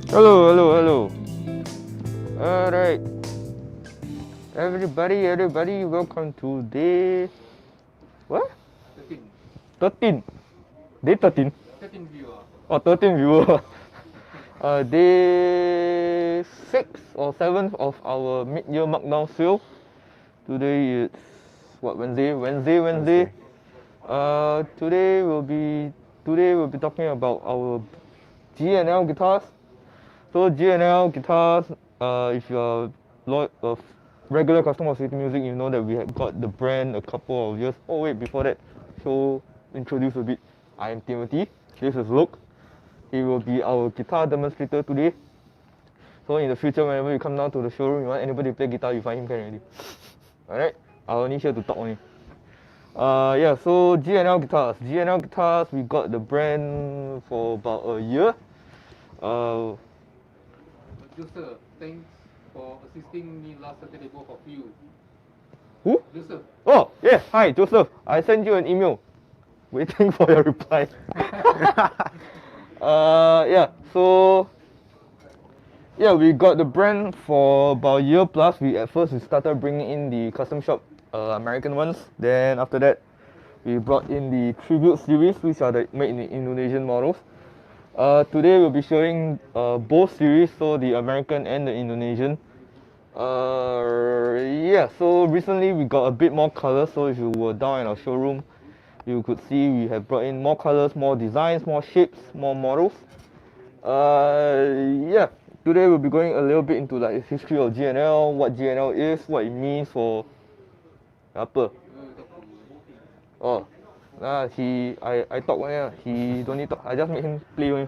Hello. Alright. Everybody, welcome to day... What? 13. Day 13? 13 viewer. Oh, 13 viewer. Day 6 or 7th of our mid-year markdown sale. Today it's... what, Wednesday? Wednesday. Today we'll be talking about our G&L guitars. So G&L guitars, if you're a regular customer of City Music, you know that we have got the brand a couple of years. Oh wait, before that, so introduce a bit. I am Timothy. This is Loke. He will be our guitar demonstrator today. So in the future, whenever you come down to the showroom, you want anybody to play guitar, you find him can already. Alright, I'm only here to talk only. Yeah, so G&L guitars. G&L guitars, we got the brand for about a year. Joseph, thanks for assisting me last Saturday, both of you. Who? Joseph. Oh, yeah. Hi, Joseph. I sent you an email. Waiting for your reply. Yeah, so... yeah, we got the brand for about a year plus. At first we started bringing in the custom shop American ones. Then after that, we brought in the Tribute series, which are the made in the Indonesian models. Today we'll be showing both series, so the American and the Indonesian. Yeah, so recently we got a bit more colors, so if you were down in our showroom, you could see we have brought in more colors, more designs, more shapes, more models. Yeah, today we'll be going a little bit into like the history of G&L, what G&L is, what it means for... apa? Oh, I talk one, yeah. He don't need talk. I just make him play only.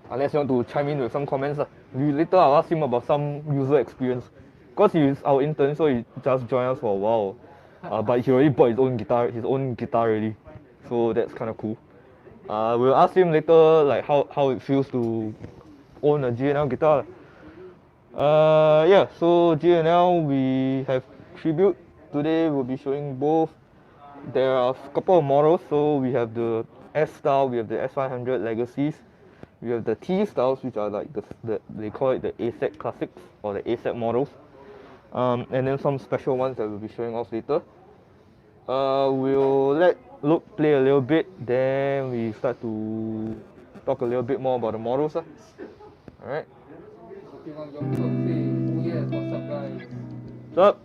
Unless you want to chime in with some comments. Later I'll ask him about some user experience. Because he's our intern, so he just joined us for a while. But he already bought his own guitar already. So that's kind of cool. We'll ask him later like how it feels to own a G&L guitar. Yeah, so G&L, we have Tribute. Today we'll be showing both. There are a couple of models, so we have the S style, we have the S500 Legacies, we have the T styles, which are like they call it the ASAT Classics or the ASAT models, and then some special ones that we'll be showing off later. We'll let Luke play a little bit, then we start to talk a little bit more about the models. Alright. What's up, guys? What's up?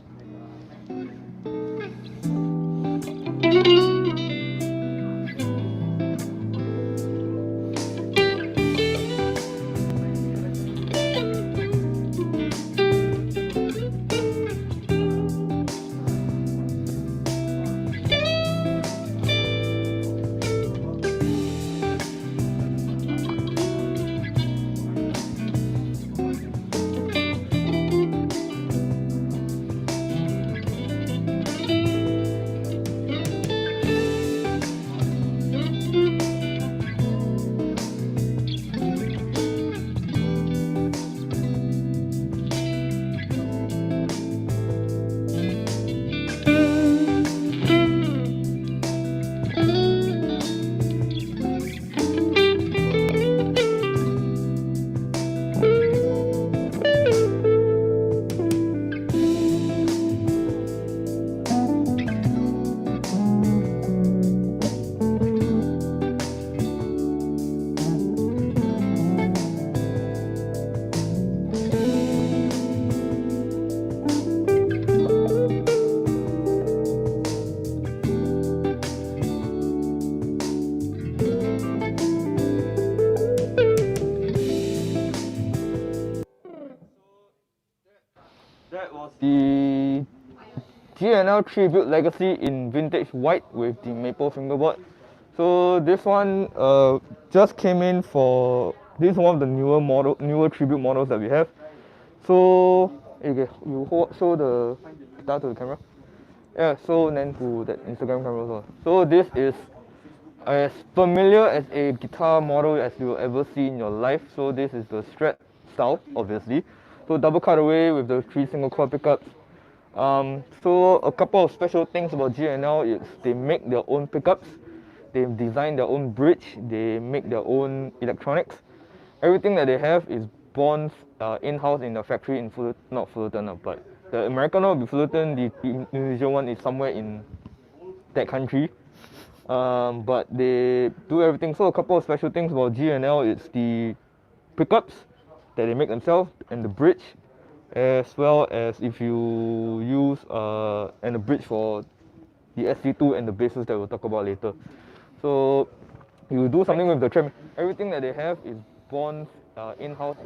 That was the G&L Tribute Legacy in vintage white with the maple fingerboard. So this one just came in for... this is one of the newer Tribute models that we have. So okay, you show the guitar to the camera. Yeah, so then to that Instagram camera also. So this is as familiar as a guitar model as you will ever see in your life. So this is the Strat style, obviously. So double cutaway with the 3 single coil pickups. So a couple of special things about G&L is they make their own pickups, they design their own bridge, they make their own electronics. everything that they have is born in-house in the factory in not Fullerton, but the American one will be Fullerton, the Indonesian one is somewhere in that country. But they do everything. So a couple of special things about G&L, it's the pickups that they make themselves and the bridge, as well as if you use and the bridge for the SC-2 and the basses that we'll talk about later. So you do something with the Tremelo. Everything that they have is born in-house.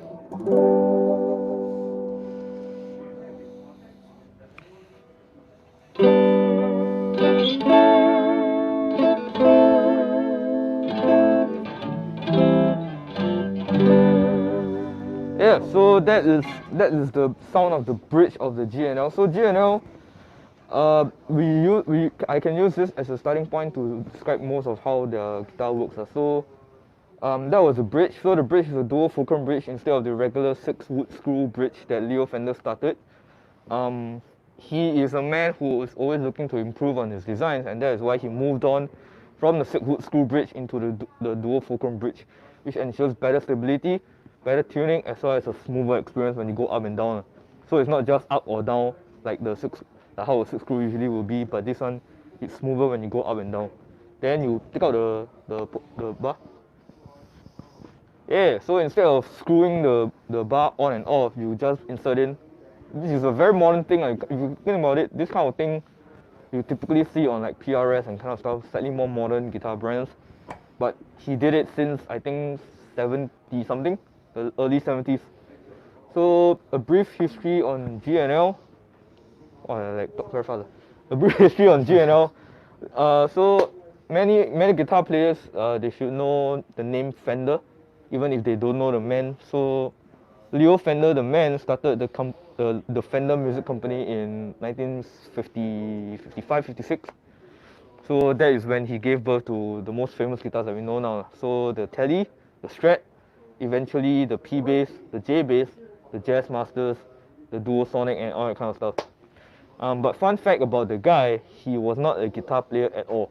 Yeah, so that is the sound of the bridge of the G&L. So G&L, I can use this as a starting point to describe most of how the guitar works. So that was the bridge. So the bridge is a dual-fulcrum bridge instead of the regular 6-wood screw bridge that Leo Fender started. He is a man who is always looking to improve on his designs, and that is why he moved on from the 6-wood screw bridge into the dual-fulcrum bridge, which ensures better stability, better tuning, as well as a smoother experience when you go up and down. So it's not just up or down like how a 6 screw usually will be, but this one, it's smoother when you go up and down. Then you take out the bar. Yeah, so instead of screwing the bar on and off, you just insert in. This is a very modern thing. Like, if you think about it, this kind of thing you typically see on like PRS and kind of stuff, slightly more modern guitar brands. But he did it since I think 70 something, the early 70s. So a brief history on G&L. Oh, like talk very fast. A brief history on G&L. So many guitar players they should know the name Fender, even if they don't know the man. So Leo Fender, the man, started the Fender Music Company in 1955, 56. So that is when he gave birth to the most famous guitars that we know now. So the Tele, the Strat, eventually the P bass, the J bass, the Jazz Masters, the Dual Sonic, and all that kind of stuff. But fun fact about the guy, he was not a guitar player at all.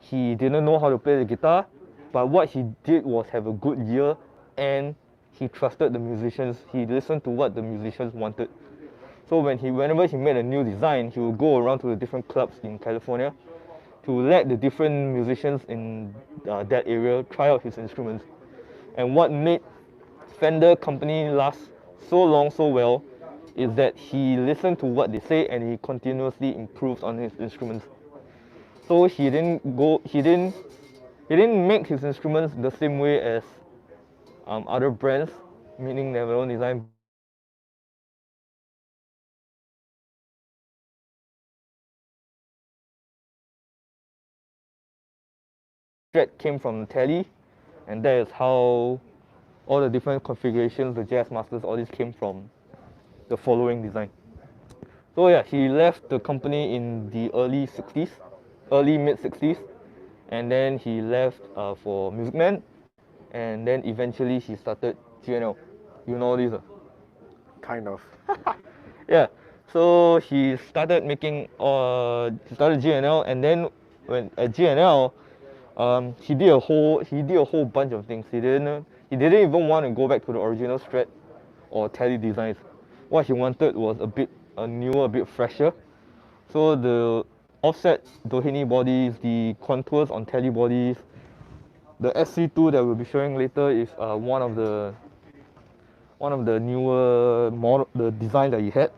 He didn't know how to play the guitar, but what he did was have a good ear, and he trusted the musicians. He listened to what the musicians wanted. So whenever he made a new design, he would go around to the different clubs in California to let the different musicians in that area try out his instruments. And what made Fender company last so long, so well, is that he listened to what they say and he continuously improves on his instruments. So he didn't make his instruments the same way as other brands, meaning they have their own design. Strat came from Tele, and that is how all the different configurations, the Jazz Masters, all this came from the following design. So yeah, he left the company in the early mid 60s, and then he left for Music Man, and then eventually he started G&L. You know this? Kind of. Yeah. So he started making he started G&L, and then when at G&L, he did a whole bunch of things. He didn't even want to go back to the original Strat or Tele designs. What he wanted was a bit newer, a bit fresher. So the offset Doheny bodies, the contours on Tele bodies, the SC-2 that we'll be showing later is one of the newer the design that he had.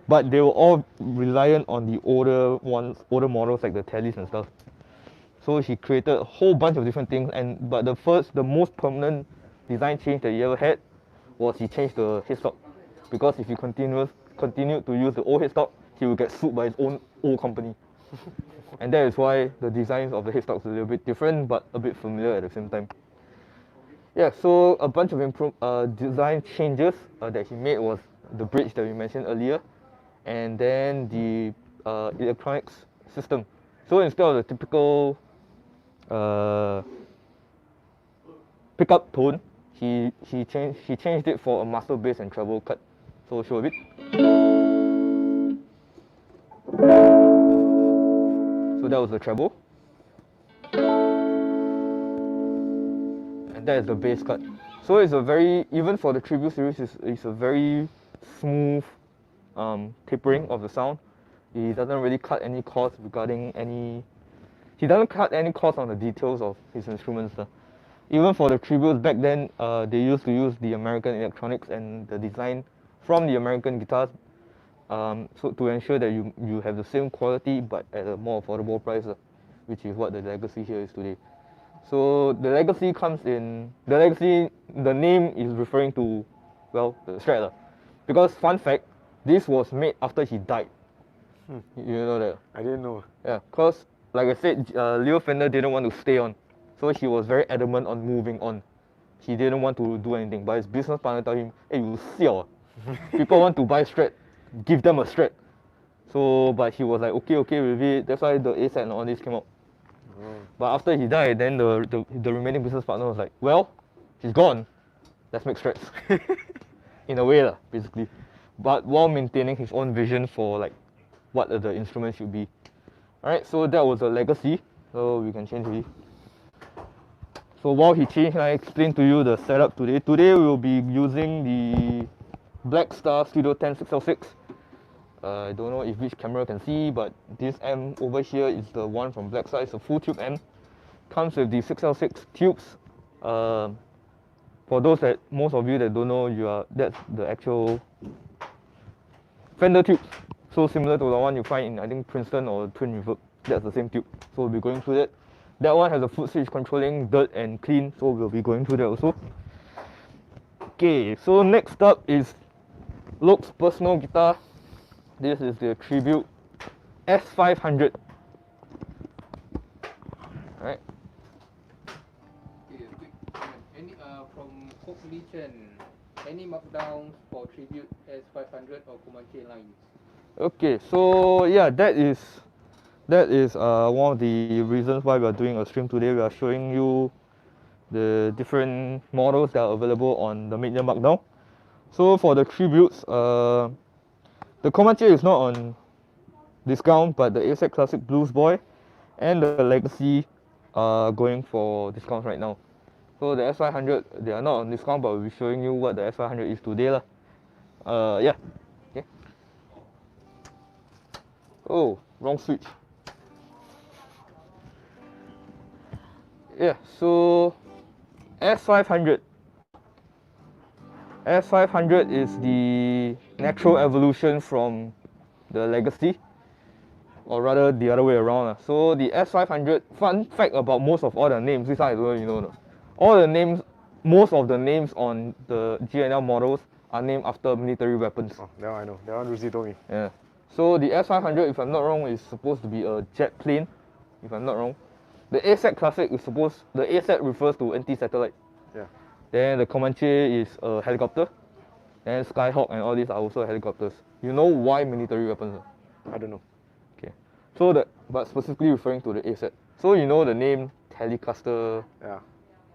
But they were all reliant on the older models like the Teles and stuff. So he created a whole bunch of different things, but the most permanent design change that he ever had was he changed the headstock. Because if he continued to use the old headstock, he would get sued by his own old company. And that is why the designs of the headstocks are a little bit different, but a bit familiar at the same time. Yeah, so a bunch of design changes that he made was the bridge that we mentioned earlier, and then the electronics system. So instead of the typical pickup tone, he changed it for a master bass and treble cut. So show a bit. So that was the treble, and that is the bass cut. So it's a very, even for the Tribute series, it's a very smooth tapering of the sound. He doesn't really cut any cords regarding any, he doesn't cut any cords on the details of his instruments. Even for the Tributes back then, they used to use the American electronics and the design from the American guitars, so to ensure that you have the same quality but at a more affordable price, which is what the legacy here is today. So the legacy comes in, the name is referring to, well, the Strat. Because fun fact, this was made after he died. You know that? I didn't know. Yeah, because like I said, Leo Fender didn't want to stay on. So he was very adamant on moving on. He didn't want to do anything. But his business partner told him, hey, you siao. People want to buy Strat, give them a Strat. So, but he was like, okay with it. That's why the ASAT and all this came out. But after he died, then the remaining business partner was like, well, he's gone. Let's make Strats. In a way, basically. But while maintaining his own vision for like what the instruments should be. Alright, so that was a legacy. So we can change it. So while he changed, I explained to you the setup today. Today we'll be using the Black Star Studio 10 6L6. I don't know if which camera can see, but this amp over here is the one from Black Star. It's a full tube amp. Comes with the 6L6 tubes. For those that, most of you that don't know, that's the actual Fender tube. So similar to the one you find in, I think, Princeton or Twin Reverb. That's the same tube. So we'll be going through that. That one has a foot switch controlling dirt and clean, so we'll be going through that also. Okay, so next up is Loke's personal guitar. This is the Tribute S500. Alright. Okay, quick comment. Any from Coke Lichen, any markdowns for Tribute S500 or Comanche lines? Okay, so yeah, that is one of the reasons why we are doing a stream today. We are showing you the different models that are available on the mid-year markdown. So for the Tributes, the Comanche is not on discount, but the ASAT Classic BluesBoy and the Legacy are going for discounts right now. So the S500, they are not on discount, but we'll be showing you what the S500 is today. Yeah. Okay. Oh, wrong switch. Yeah, so S500. S500 is the natural evolution from the Legacy, or rather the other way around. So the S500, fun fact about most of all the names, this one I don't know if you know. All the names, most of the names on the G&L models are named after military weapons. Oh, that one I know. That one Ruzi told me. Yeah. So the S500, if I'm not wrong, is supposed to be a jet plane, if I'm not wrong. The ASAT Classic is supposed, the ASAT refers to anti-satellite. Yeah. Then the Comanche is a helicopter. And Skyhawk and all these are also helicopters. You know why military weapons? I don't know. Okay. So but specifically referring to the ASAT. So you know the name Telecaster, Yeah.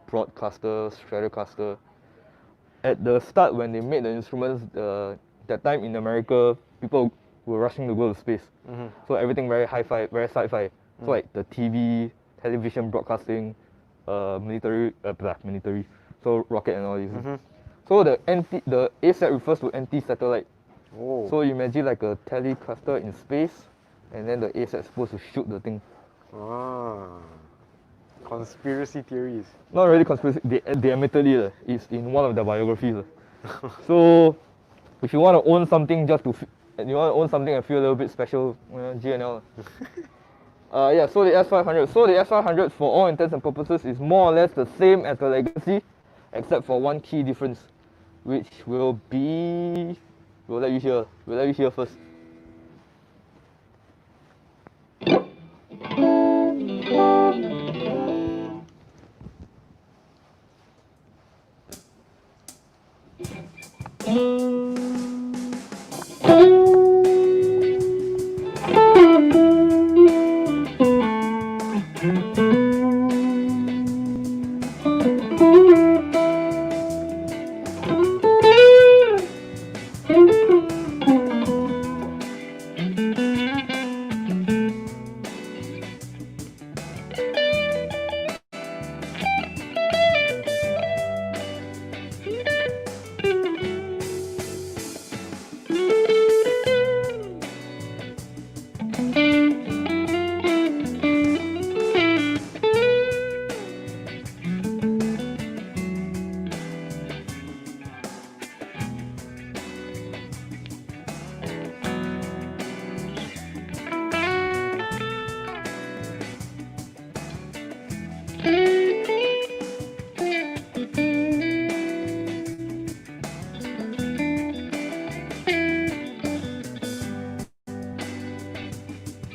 Broadcaster, Stratocaster. At the start when they made the instruments, that time in America, people were rushing to go to space. So everything very hi-fi, very sci-fi. So like the TV, television broadcasting, military, so rocket and all these. So the ASAT refers to anti-satellite. Oh. So you imagine like a Telecaster in space, and then the ASAT is supposed to shoot the thing. Ah. Conspiracy theories. Not really conspiracy, they admitted it. It's in one of their biographies. So if you want to own something and feel a little bit special, G&L. Yeah, so the S500. So the S500, for all intents and purposes, is more or less the same as the Legacy, except for one key difference, which will be, we'll let you hear first.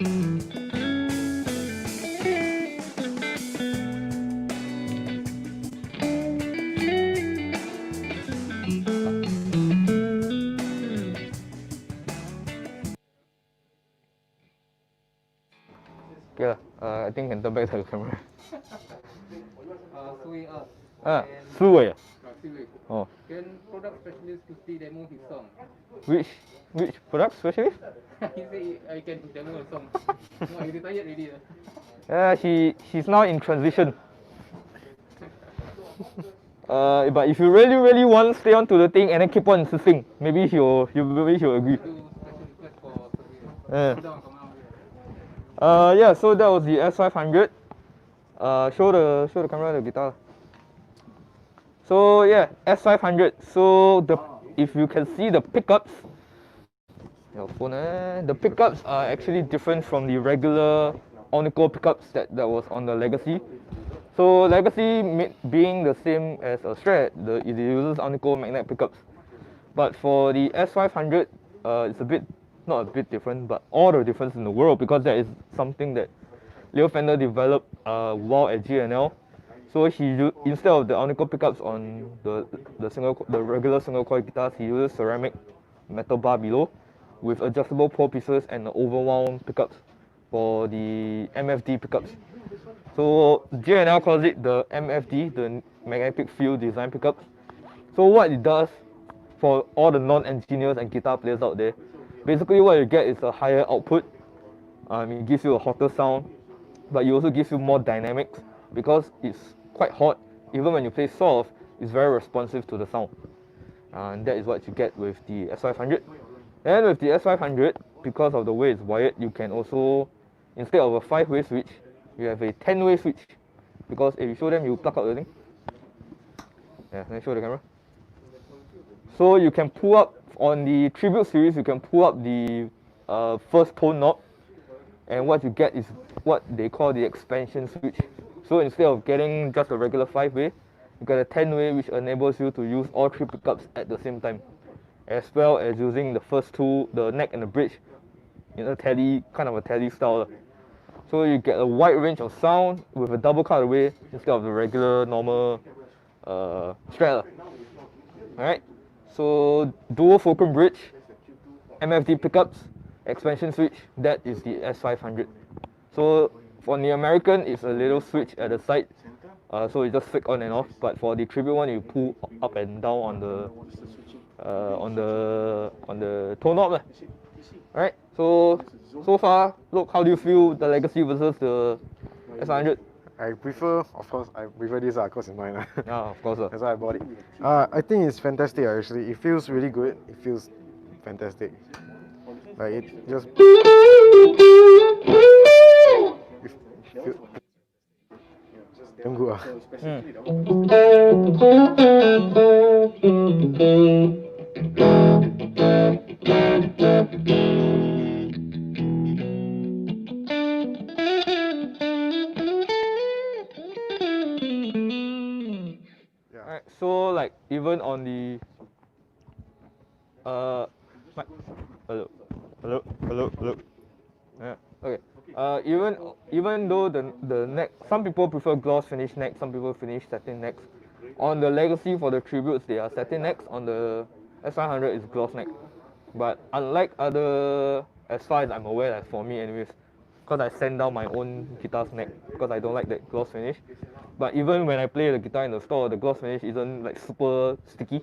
Okay, I think can turn back to the camera. Sui us. Ah, And Fluway. Sui. Oh, Can product specialist to demo his song? which product specialist? He said I can demo a song. No, he retired already. She's now in transition. But if you really want, stay on to the thing and then keep on insisting. Maybe he'll agree. Do special request for Sui. Yeah. Put down, come out. Yeah. So that was the S500. Show the camera the guitar. So yeah, S500. So if you can see the pickups, your phone, the pickups are actually different from the regular Onico pickups that was on the Legacy. So Legacy being the same as a Strat, it uses Onico magnet pickups. But for the S500, it's not a bit different, but all the difference in the world, because that is something that Leo Fender developed while at G&L. So instead of the Onico pickups on the regular single coil guitars, he uses ceramic metal bar below with adjustable pole pieces and overwound pickups for the MFD pickups. So G&L calls it the MFD, the magnetic field design pickups. So what it does for all the non-engineers and guitar players out there, basically what you get is a higher output. It gives you a hotter sound, but it also gives you more dynamics because it's quite hot. Even when you play soft, it's very responsive to the sound. And that is what you get with the S500. And with the S500, because of the way it's wired, you can also, instead of a 5-way switch, you have a 10-way switch. Because if you show them, you plug out the thing. Yeah, let me show the camera. So you can pull up, on the Tribute series, you can pull up the first tone knob. And what you get is what they call the expansion switch. So instead of getting just a regular 5-way, you get a 10-way, which enables you to use all 3 pickups at the same time, as well as using the first 2, the neck and the bridge, in a tele, kind of a tele style. So you get a wide range of sound with a double cutaway instead of the regular normal Strat. Alright, so Dual-Fulcrum bridge, MFD pickups, expansion switch, that is the S500. So for the American, it's a little switch at the side, so you just flick on and off. But for the Tribute one, you pull up and down on the tone knob. Alright, so far, look, how do you feel the Legacy versus the S500? I prefer this because it's mine. Ah, of course. That's why I bought it. I think it's fantastic actually. It feels really good. It feels fantastic. Like it just. Damn good. Alright, so like even on the hello. Yeah, okay. Even though the neck, some people prefer gloss finish neck, some people finish satin necks. On the Legacy for the Tributes, they are satin necks. On the S500 is gloss neck. But unlike other, as far as I'm aware, like for me anyways, because I sand down my own guitar's neck because I don't like that gloss finish. But even when I play the guitar in the store, the gloss finish isn't like super sticky,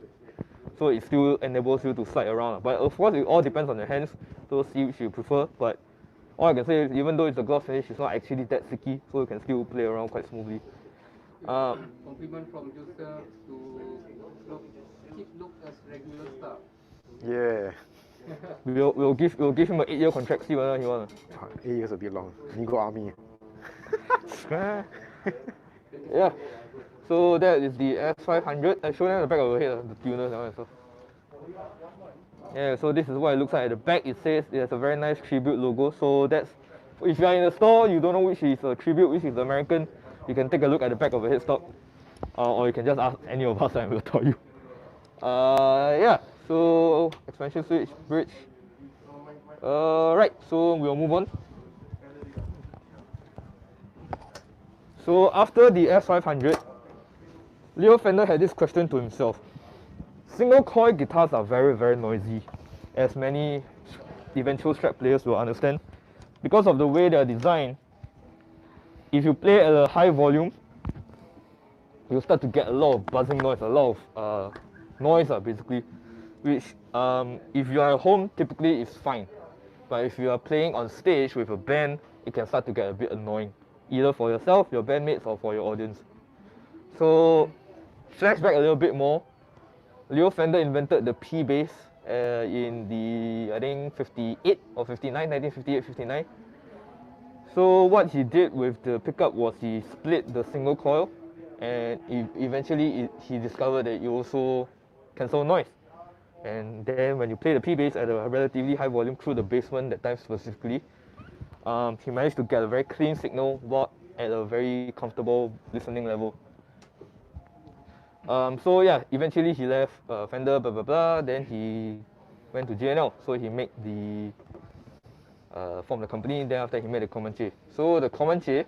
so it still enables you to slide around. But of course, it all depends on your hands, so see which you prefer. But all I can say is, even though it's a gloss finish, it's not actually that sticky, so you can still play around quite smoothly. Compliment from Joseph to Loke. Keep Loke as regular staff. Yeah. We'll give him an 8-year contract, see whether he wants. 8 years a bit long. Need to go army. Yeah. So that is the S500. I showed them the back of the head, the tuners and all that stuff. Yeah, so this is what it looks like at the back. It says it has a very nice Tribute logo. So that's, if you are in the store, you don't know which is a Tribute, which is the American, you can take a look at the back of the headstock. Or you can just ask any of us and we'll tell you. Yeah, so expansion switch, bridge. Right, so we'll move on. So after the S500, Leo Fender had this question to himself. Single coil guitars are very, very noisy, as many eventual Strat players will understand. Because of the way they are designed, if you play at a high volume, you'll start to get a lot of buzzing noise, a lot of noise basically, which if you are at home, typically is fine. But if you are playing on stage with a band, it can start to get a bit annoying, either for yourself, your bandmates, or for your audience. So, flashback a little bit more, Leo Fender invented the P bass in the, I think, 58 or 59, 1958, 59. So what he did with the pickup was he split the single coil, and eventually he discovered that it also cancel noise. And then when you play the P bass at a relatively high volume through the basement that time specifically, he managed to get a very clean signal but at a very comfortable listening level. So yeah, eventually he left Fender, blah blah blah. Then he went to G&L, so he made the formed the company. Then after he made the Comanche. So the Comanche,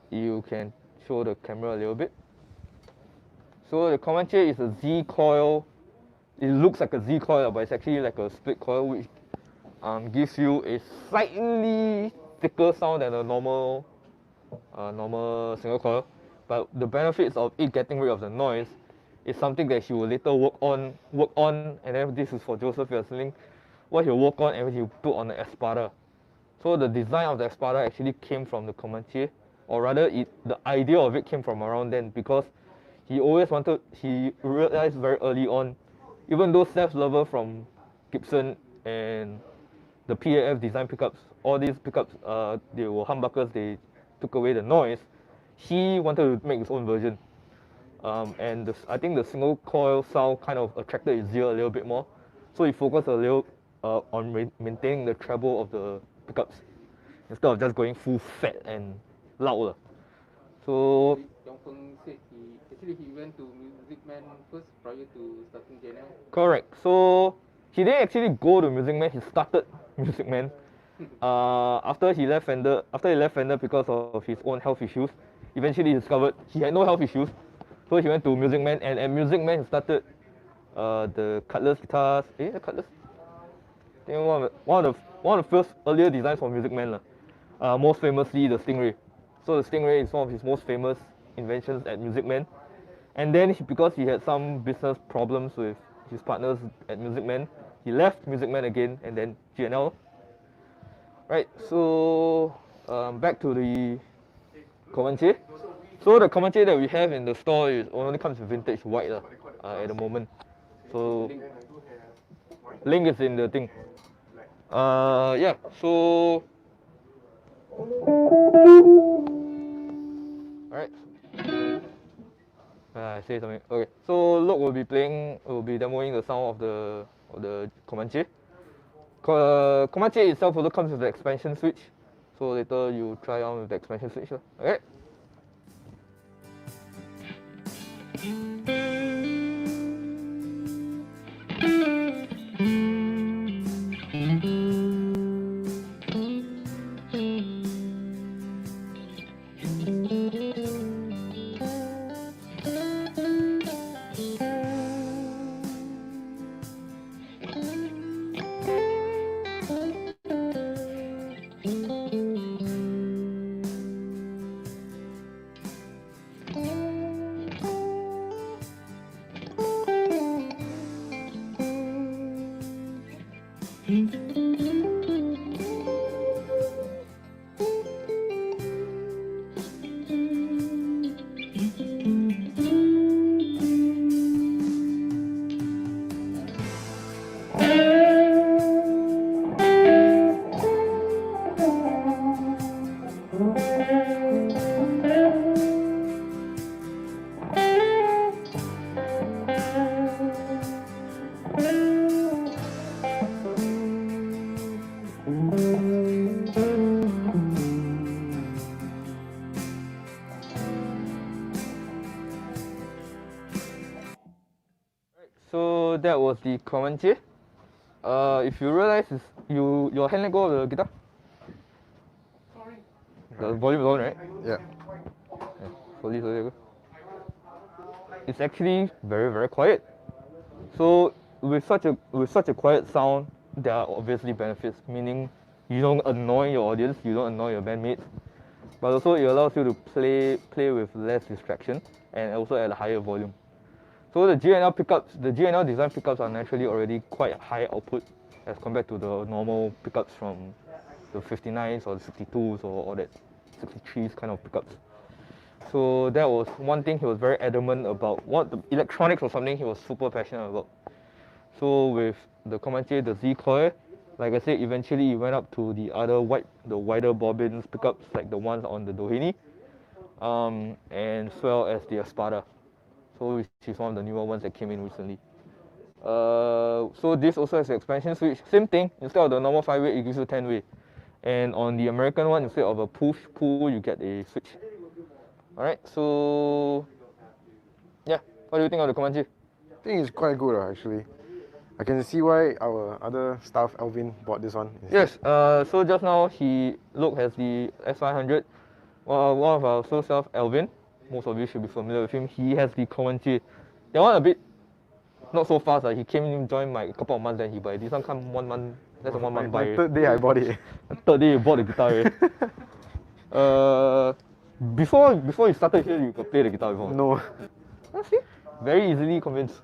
you can show the camera a little bit. So the Comanche is a Z coil. It looks like a Z coil, but it's actually like a split coil, which gives you a slightly thicker sound than a normal single coil. But the benefits of it getting rid of the noise is something that he will later work on, and then this is for Joseph if you're listening, what he'll work on and he'll put on the Espada. So the design of the Espada actually came from the Comanche, or rather the idea of it came from around then, because he realized very early on, even though Seth Lover from Gibson and the PAF design pickups, all these pickups, they were humbuckers, they took away the noise, he wanted to make his own version. And I think the single coil sound kind of attracted his ear a little bit more. So he focused a little on maintaining the treble of the pickups instead of just going full fat and loud. So Yong Feng said he went to Music Man first prior to starting G&L. Correct. So he didn't actually go to Music Man, he started Music Man. After he left Fender because of his own health issues, eventually he discovered he had no health issues. So he went to Music Man, and at Music Man he started the Cutlass guitars. The Cutlass? I think one of the first earlier designs for Music Man. Most famously the Stingray. So the Stingray is one of his most famous inventions at Music Man. And then because he had some business problems with his partners at Music Man, he left Music Man again and then G&L. Right, so back to the Comanche. So the Comanche that we have in the store only comes with vintage white at the moment. So link is in the thing. Yeah, so alright. I say something. Okay, so Loke will be demoing the sound of the Comanche. Comanche itself also comes with the expansion switch. So later you try on with the expansion switch. Okay. So that was the Comanche. If you realize, your hand let go of the guitar. Sorry. The volume is on, right? Yeah. It's actually very, very quiet. So with such a quiet sound, there are obviously benefits, meaning you don't annoy your audience, you don't annoy your bandmates, but also it allows you to play with less distraction and also at a higher volume. So the G&L pickups, the G&L design pickups are naturally already quite high output as compared to the normal pickups from the 59s or the 62s or that 63s kind of pickups. So that was one thing he was very adamant about. What the electronics was something he was super passionate about. So with the Comanche, the Z coil, like I said, eventually he went up to the wider bobbins pickups like the ones on the Doheny, and as well as the Espada. So which is one of the newer ones that came in recently. So this also has an expansion switch. Same thing. Instead of the normal 5-way, it gives you 10-way. And on the American one, instead of a pull, you get a switch. Alright, so yeah, what do you think of the Comanche? I think it's quite good actually. I can see why our other staff Alvin bought this one. Yes, so just now Loke has the S500. One of our sole staff, Alvin, most of you should be familiar with him. He has the Comanche. That one a bit not so fast. He came in, joined my a couple of months, then he buy. This one come 1 month. That's a 1 month buy. Third day I bought it. Third day you bought the guitar. Before you started here, you could play the guitar before. No. See? Very easily convinced.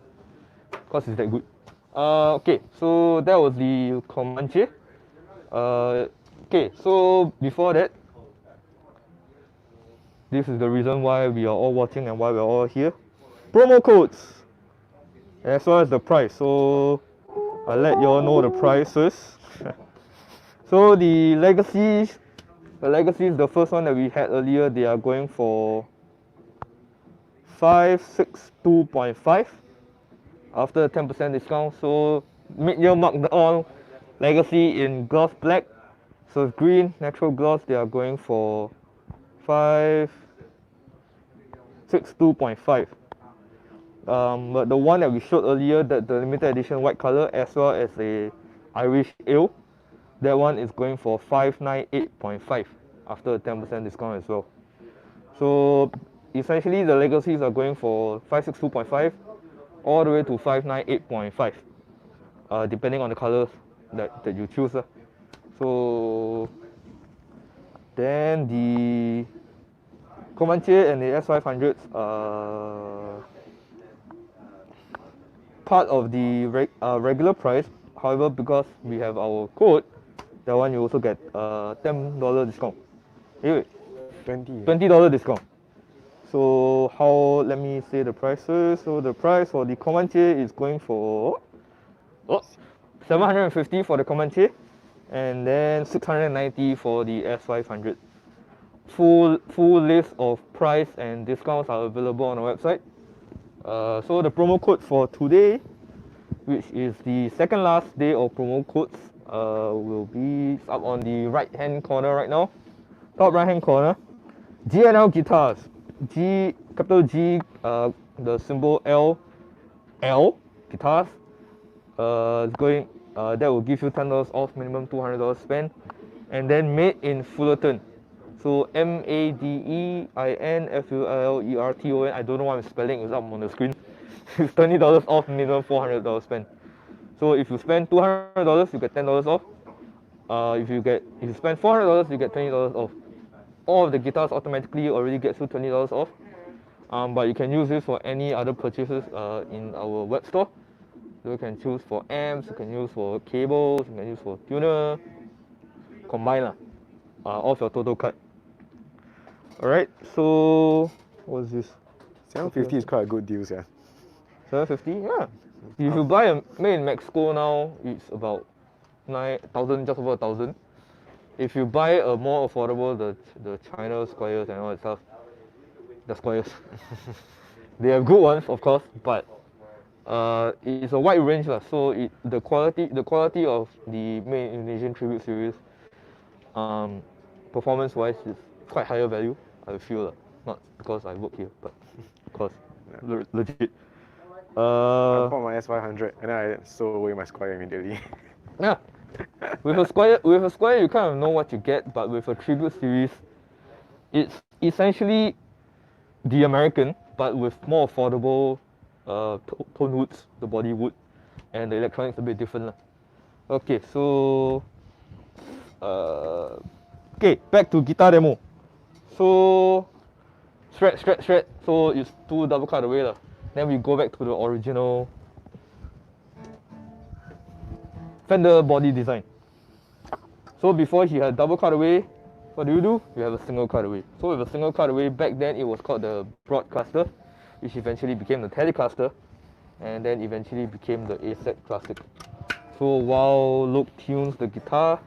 Because it's that good. Okay, so that was the Comanche. Okay, so before that, this is the reason why we are all watching and why we are all here. Promo codes, as well as the price. So I'll let you all know the prices. So the legacies, the first one that we had earlier, they are going for 562.5 after a 10% discount. So mid-year markdown legacy in gloss black. So it's green, natural gloss, they are going for 562.5. But the one that we showed earlier, the limited edition white color as well as a Irish ale, that one is going for 598.5 after a 10% discount as well. So essentially the legacies are going for 562.5 all the way to 598.5, depending on the colors that you choose. So then the Comanche and the S500s are part of the regular price. However, because we have our code, that one you also get a $10 discount. Anyway, $20 discount. So let me say the prices. So the price for the Comanche is going for $750 for the Comanche, and then $690 for the S500. Full list of price and discounts are available on our website. So the promo code for today, which is the second last day of promo codes, will be up on the right hand corner right now. Top right hand corner. G&L Guitars, capital G, the symbol L Guitars. That will give you $10 off, minimum $200 spend, and then made in Fullerton. So MADEINFULLERTON. I don't know why I'm spelling, it's up on the screen. It's $20 off, minimum $400 spend. So if you spend $200, you get $10 off. If you spend $400, you get $20 off. All of the guitars automatically already gets you $20 off. But you can use this for any other purchases in our web store. So you can choose for amps, you can use for cables, you can use for tuner, combine off your total cut. Alright, so what's this? 750 is quite a good deal, yeah. 750? Yeah. If you buy a made in Mexico now, it's about 9,000, just over 1,000. If you buy a more affordable, the China Squires and all that stuff, the Squires, they have good ones, of course, but it's a wide range, so the quality of the main Indonesian Tribute series, performance-wise, is quite higher value. I feel, not because I work here, but because legit. I bought my S500 and then I sold away my Squire immediately. Yeah, with a Squire, you kind of know what you get, but with a Tribute series, it's essentially the American, but with more affordable tone woods, the body wood, and the electronics a bit different lah. Okay, so okay, back to guitar demo. So shred. So it's 2 double cut away lah. Then we go back to the original Fender body design. So before he had double cutaway, what do? You have a single cutaway. So with a single cutaway, back then it was called the Broadcaster, which eventually became the Telecaster, and then eventually became the ASAT Classic. So while Loke tunes the guitar,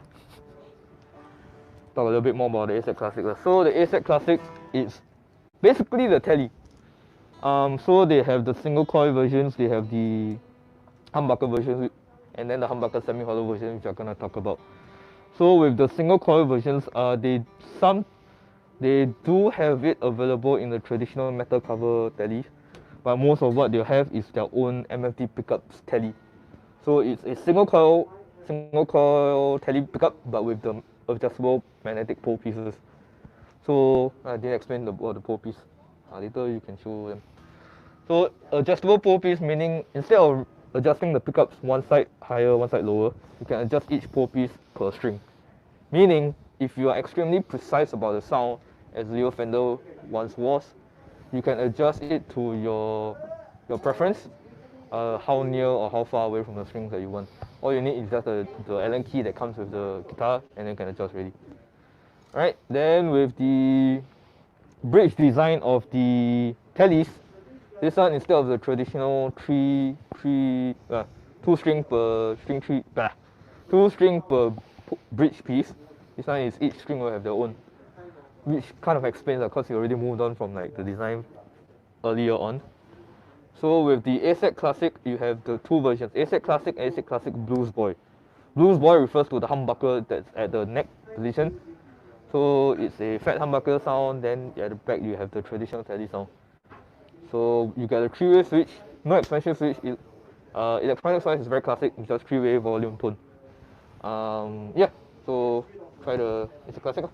talk a little bit more about the ASAT Classic. So the ASAT Classic is basically the Tele. So they have the single coil versions, they have the humbucker versions, and then the humbucker semi-hollow version, which I'm gonna talk about. So with the single coil versions, they do have it available in the traditional metal cover Teles, but most of what they'll have is their own MFT pickups Tele. So it's a single coil Tele pickup, but with the adjustable magnetic pole pieces. So I didn't explain about the pole piece. Later you can show them. So adjustable pole piece meaning instead of adjusting the pickups one side higher, one side lower, you can adjust each pole piece per string. Meaning, if you are extremely precise about the sound, as Leo Fender once was, you can adjust it to your preference, how near or how far away from the strings that you want. All you need is just the Allen key that comes with the guitar, and then you can adjust really. Alright, then with the bridge design of the Teles, this one instead of the traditional 2 string per bridge piece, this one is each string will have their own, which kind of explains because you already moved on from like the design earlier on. So with the ASAT Classic, you have the 2 versions, ASAT Classic and ASAT Classic BluesBoy. BluesBoy refers to the humbucker that's at the neck position. So it's a fat humbucker sound, then at the back you have the traditional Tele sound. So you get a 3-way switch, no expansion switch. Electronic size is very classic, it's just 3-way volume tone. Yeah, so try the ASAT Classic.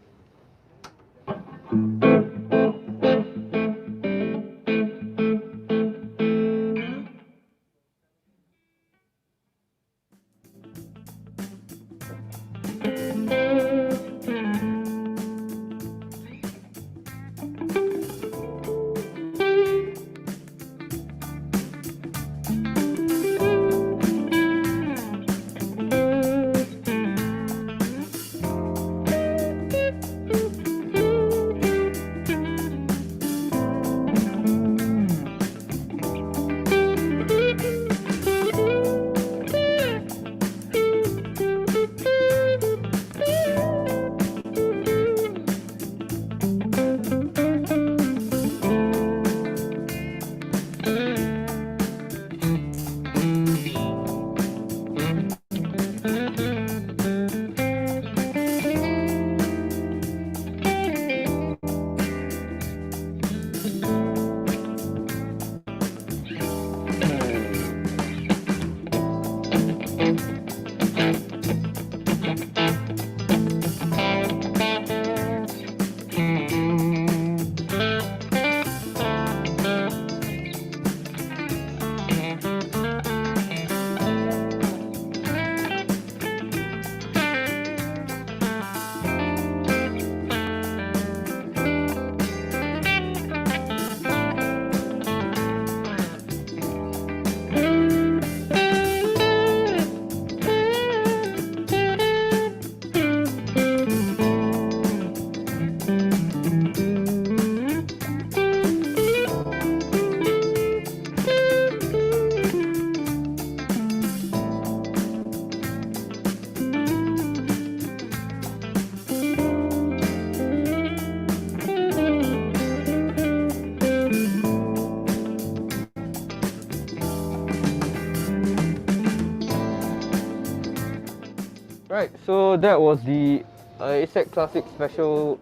Right, so that was the ASAT Classic Special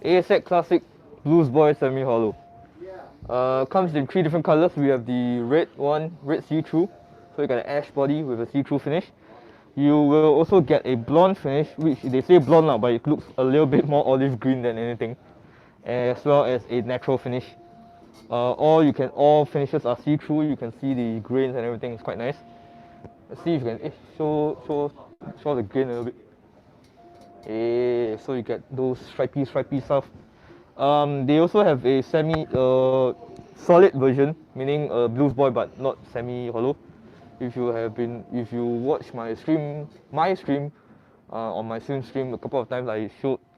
ASAT Classic BluesBoy Semi-Hollow. Comes in 3 different colors. We have the red one, red see-through. So you got an ash body with a see-through finish. You will also get a blonde finish, which they say blonde now, but it looks a little bit more olive green than anything. as well as a natural finish. All finishes are see-through. You can see the grains and everything. It's quite nice. Let's see if you can show the grain a little bit. So you get those stripy stuff. They also have a semi solid version, meaning a BluesBoy but not semi hollow. If you watch my stream on my stream a couple of times,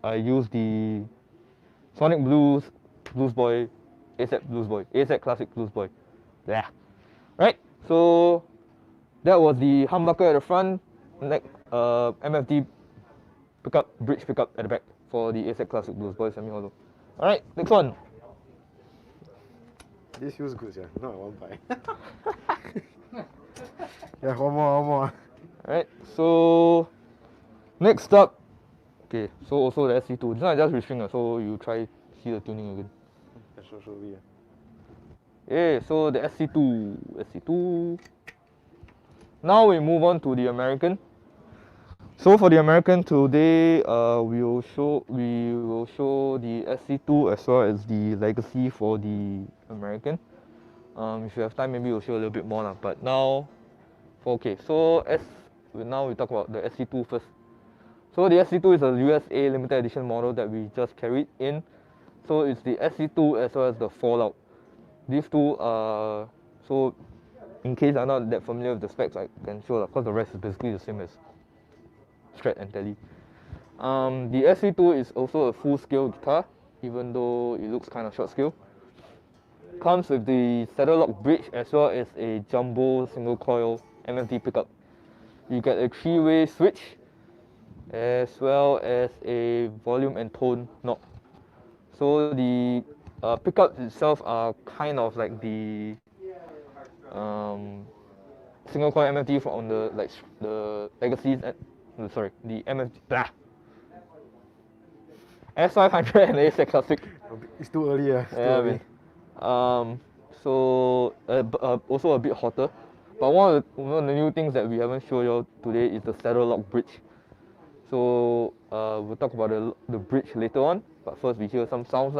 I used the Sonic BluesBoy ASAT Classic BluesBoy. Yeah. Right. So that was the humbucker at the front, MFD bridge pickup at the back for the ASAT Classic BluesBoy semi hollow. All right, next one. This feels good, yeah. No, I won't buy. Yeah, one more. Alright, so next up, okay, so also the SC2. This one I just restring, so you try see the tuning again. Yeah, so the SC2. Now we move on to the American. So for the American today, we will show the SC2 as well as the legacy for the American. If you have time, maybe we'll show a little bit more, but now. Okay, so now we talk about the SC2 first. So the SC2 is a USA limited edition model that we just carried in. So it's the SC2 as well as the Fallout. These two are, so in case I'm not that familiar with the specs, I can show, because the rest is basically the same as Strat and Tele. The SC2 is also a full scale guitar, even though it looks kind of short scale. Comes with the saddle lock bridge as well as a jumbo single coil MFD pickup. You get a 3-way switch as well as a volume and tone knob. So the pickups itself are kind of like the single coil MFD from the legacies. The MFD. S500 and ASAT Classic. It's too early, yeah. So also a bit hotter. But one of the new things that we haven't shown you today is the saddle lock bridge. So we'll talk about the bridge later on. But first we hear some sounds.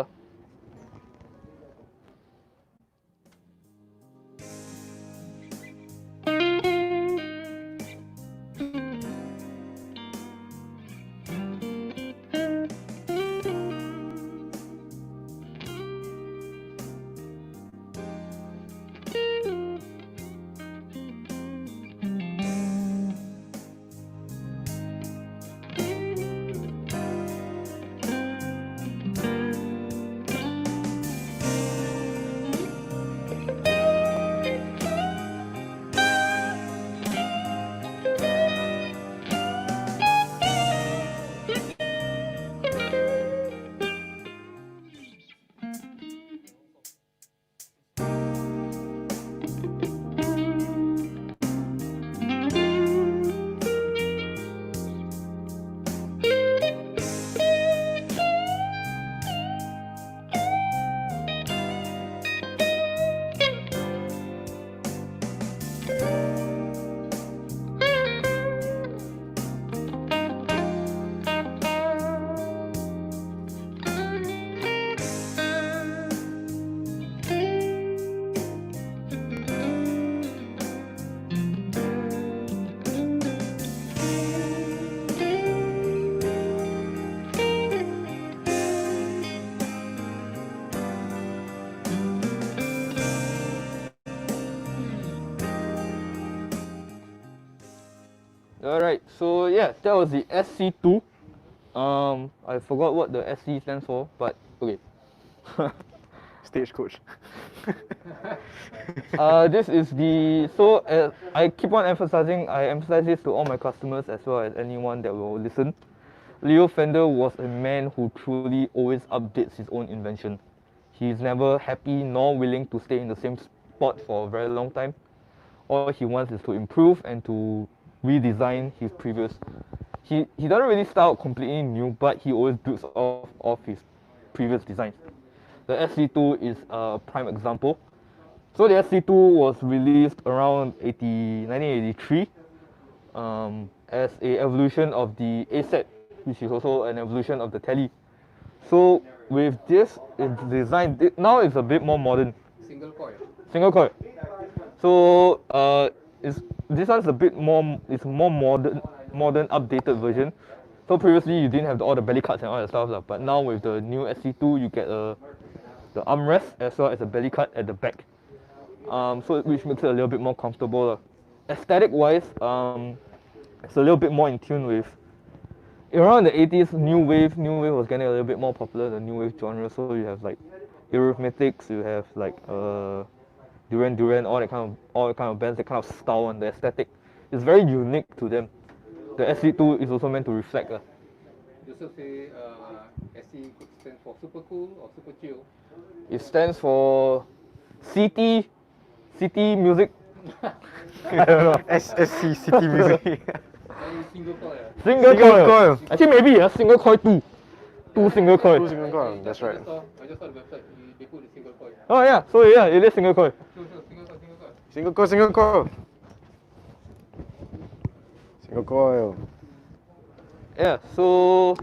Alright, so yeah, that was the SC2. I forgot what the SC stands for, but okay. Stagecoach. This is the, so I keep on emphasizing, I emphasize this to all my customers as well as anyone that will listen. Leo Fender was a man who truly always updates his own invention. He's never happy nor willing to stay in the same spot for a very long time. All he wants is to improve and to redesign his previous. He doesn't really start out completely new, but he always builds off his previous designs. The SC2 is a prime example. So the SC2 was released around 1983 as a evolution of the ASAT, which is also an evolution of the Tele. So with this it's design, now it's a bit more modern. Single coil. Single coil. So this one's a bit more, it's more modern updated version. So previously you didn't have all the belly cuts and all that stuff, but now with the new SC2 you get the armrest as well as a belly cut at the back. So which makes it a little bit more comfortable. Aesthetic wise, it's a little bit more in tune with around the 80s. New wave was getting a little bit more popular, the new wave genre. So you have like Eurythmics, you have like Duran Duran, all that kind of bands, that kind of style and the aesthetic is very unique to them. The SC2 is also meant to reflect. Joseph say SC stands for super cool or super chill. It stands for city music. I don't know. SSC City Music. Single coil. Single coil. Actually maybe single coil two. Two single coil. Two single coil, that's right. I just saw the website. They put the single coil. Oh yeah, so yeah, it is single coil. Sure, single coil. Single coil, single coil. Single coil. Yeah, so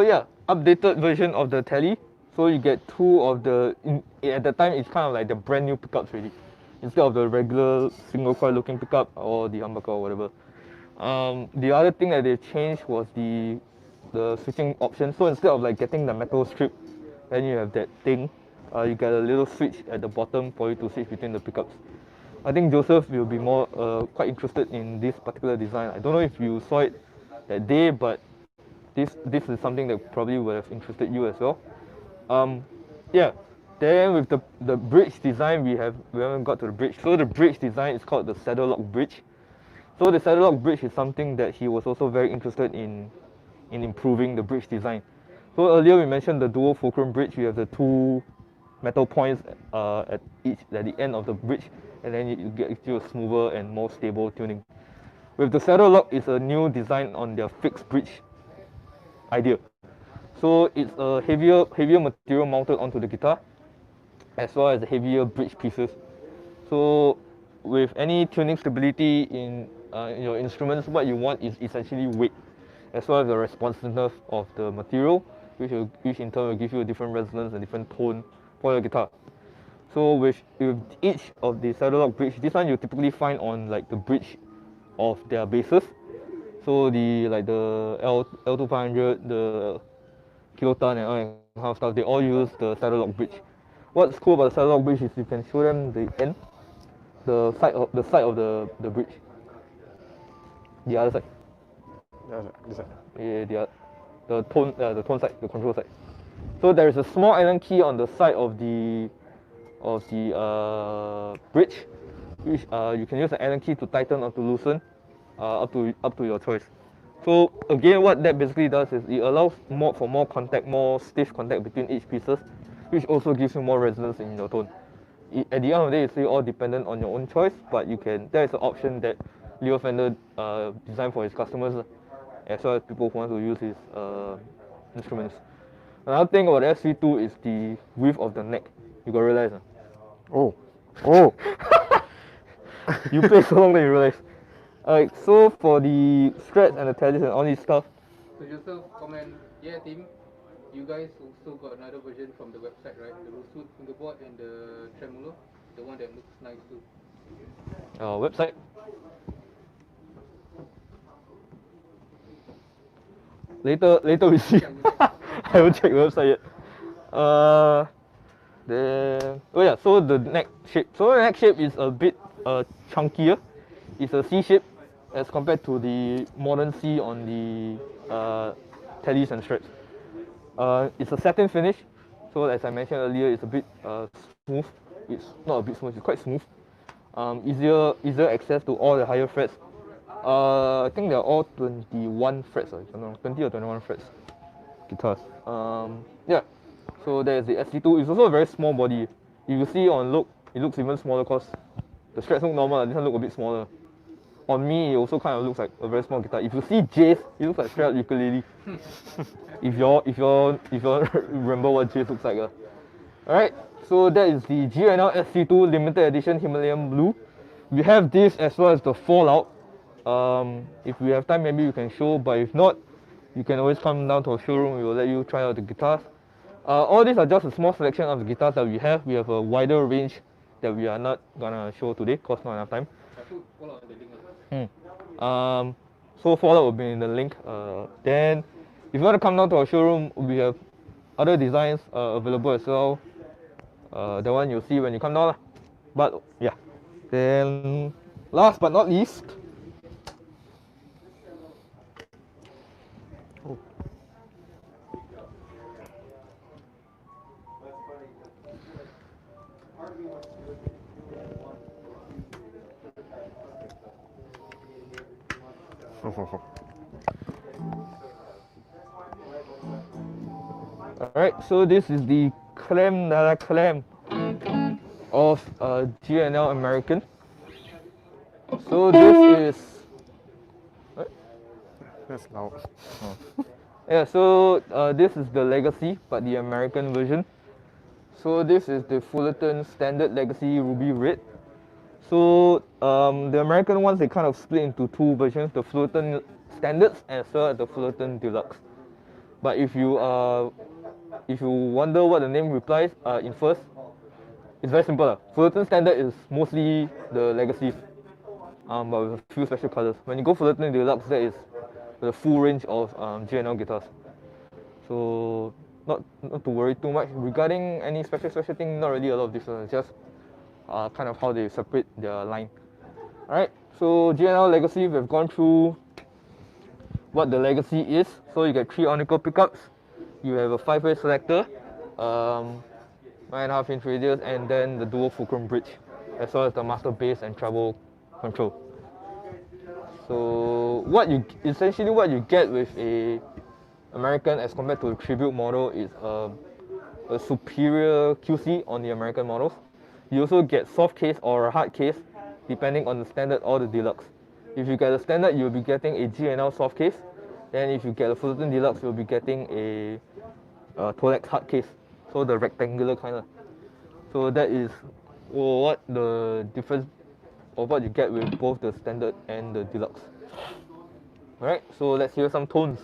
yeah, updated version of the tele. So you get two of the, at the time it's kind of like the brand new pickups really. Instead of the regular single coil looking pickup or the humbucker or whatever. The other thing that they changed was the switching option. So instead of like getting the metal strip, then you have that thing. You get a little switch at the bottom for you to switch between the pickups. I think Joseph will be more quite interested in this particular design. I don't know if you saw it that day, but this is something that probably would have interested you as well. Yeah. Then with the bridge design, we haven't got to the bridge. So the bridge design is called the saddle lock bridge. So the saddle lock bridge is something that he was also very interested in improving the bridge design. So earlier we mentioned the Dual-Fulcrum bridge. We have the two metal points at the end of the bridge, and then you get to a smoother and more stable tuning. With the saddle lock, it's a new design on their fixed bridge idea. So it's a heavier material mounted onto the guitar, as well as heavier bridge pieces. So with any tuning stability in your instruments, what you want is essentially weight, as well as the responsiveness of the material, which in turn will give you a different resonance and different tone for your guitar. So with each of the saddle lock bridge, this one you typically find on like the bridge of their basses. So the L2500, the Kiloton and all that kind of stuff, they all use the saddle lock bridge. What's cool about the saddle lock bridge is you can show them the end, the side of the bridge. The other side. This side. Yeah, the tone side, the control side. So there is a small Allen key on the side of the bridge, which you can use an Allen key to tighten or to loosen, up to your choice. So again, what that basically does is it allows for more contact, more stiff contact between each pieces, which also gives you more resonance in your tone. At the end of the day, it's really all dependent on your own choice, but there is an option that Leo Fender designed for his customers, as well as people who want to use his instruments. Another thing about the SC2 is the width of the neck. You got to realize. Oh. You play so long that you realize. Alright, so for the strats and the tallies and all this stuff. So Joseph comment, yeah Tim, you guys also got another version from the website, right? The Rosewood Fingerboard and the Tremelo, the one that looks nice too. Website. Later we see. I haven't checked the website yet. So the neck shape. So the neck shape is a bit chunkier. It's a C shape as compared to the modern C on the tellies and straps. It's a satin finish. So as I mentioned earlier, it's a bit smooth. It's not a bit smooth, it's quite smooth. Easier access to all the higher frets. I think they're all 21 frets, I don't know, 20 or 21 frets guitars. Yeah, so there's the SC2. It's also a very small body. If you see on Loke, it looks even smaller because the strats look normal, this one look a bit smaller. On me, it also kind of looks like a very small guitar. If you see Jay's, it looks like straight up ukulele. if you remember what Jay's looks like. Alright, so that is the G&L SC2 limited edition Himalayan Blue. We have this as well as the Fallout. If we have time, maybe we can show, but if not, you can always come down to our showroom. We will let you try out the guitars. All these are just a small selection of the guitars that we have. We have a wider range that we are not gonna show today because not enough time. So follow will be in the link. Then if you want to come down to our showroom, we have other designs available as well. The one you'll see when you come down. But yeah. Then last but not least, alright, so this is the creme de la creme of G&L American. So this is That's loud. yeah, so this is the Legacy, but the American version. So this is the Fullerton Standard Legacy Ruby Red. So the American ones, they kind of split into two versions, the Fullerton Standards as well as the Fullerton Deluxe. But if you wonder what the name implies, infers, it's very simple. Fullerton Standard is mostly the Legacy, but with a few special colors. When you go Fullerton Deluxe, that is the full range of G&L guitars. So not to worry too much regarding any special thing. Not really a lot of difference. Just kind of how they separate their line. Alright, so G&L Legacy, we've gone through what the Legacy is. So you get 3 onycal pickups, you have a 5-way selector, 9.5 inch radius, and then the Dual-Fulcrum bridge, as well as the master bass and treble control. So essentially what you get with a American as compared to a Tribute model is a superior QC on the American models. You also get soft case or a hard case depending on the Standard or the Deluxe. If you get a Standard, you'll be getting a G&L soft case. Then if you get a Fullerton Deluxe, you'll be getting a Tolex hard case, so the rectangular kind of. So that is what the difference of what you get with both the Standard and the Deluxe. Alright, so let's hear some tones.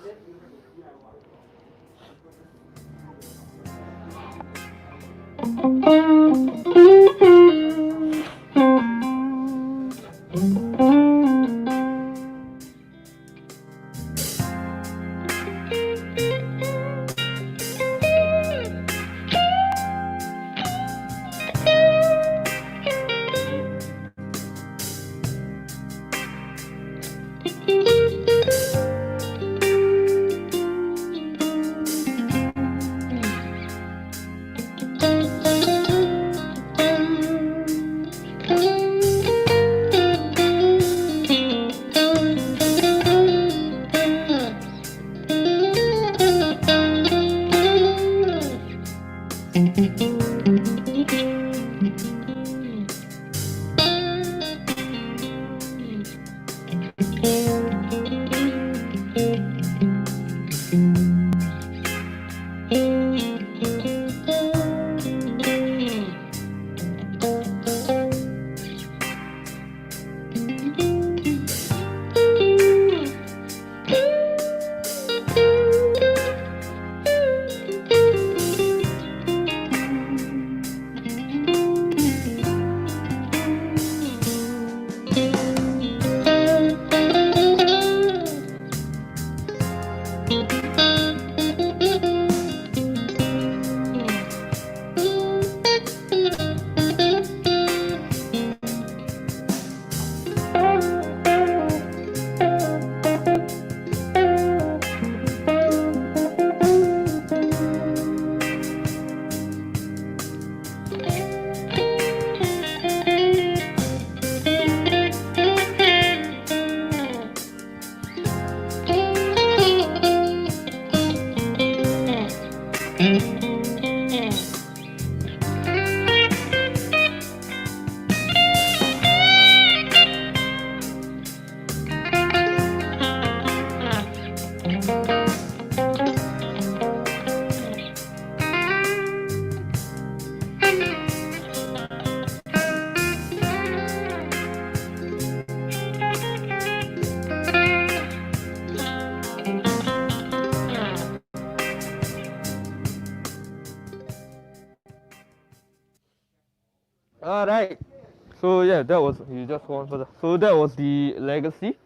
Alright. So yeah, that was you just go on further. So that was the legacy,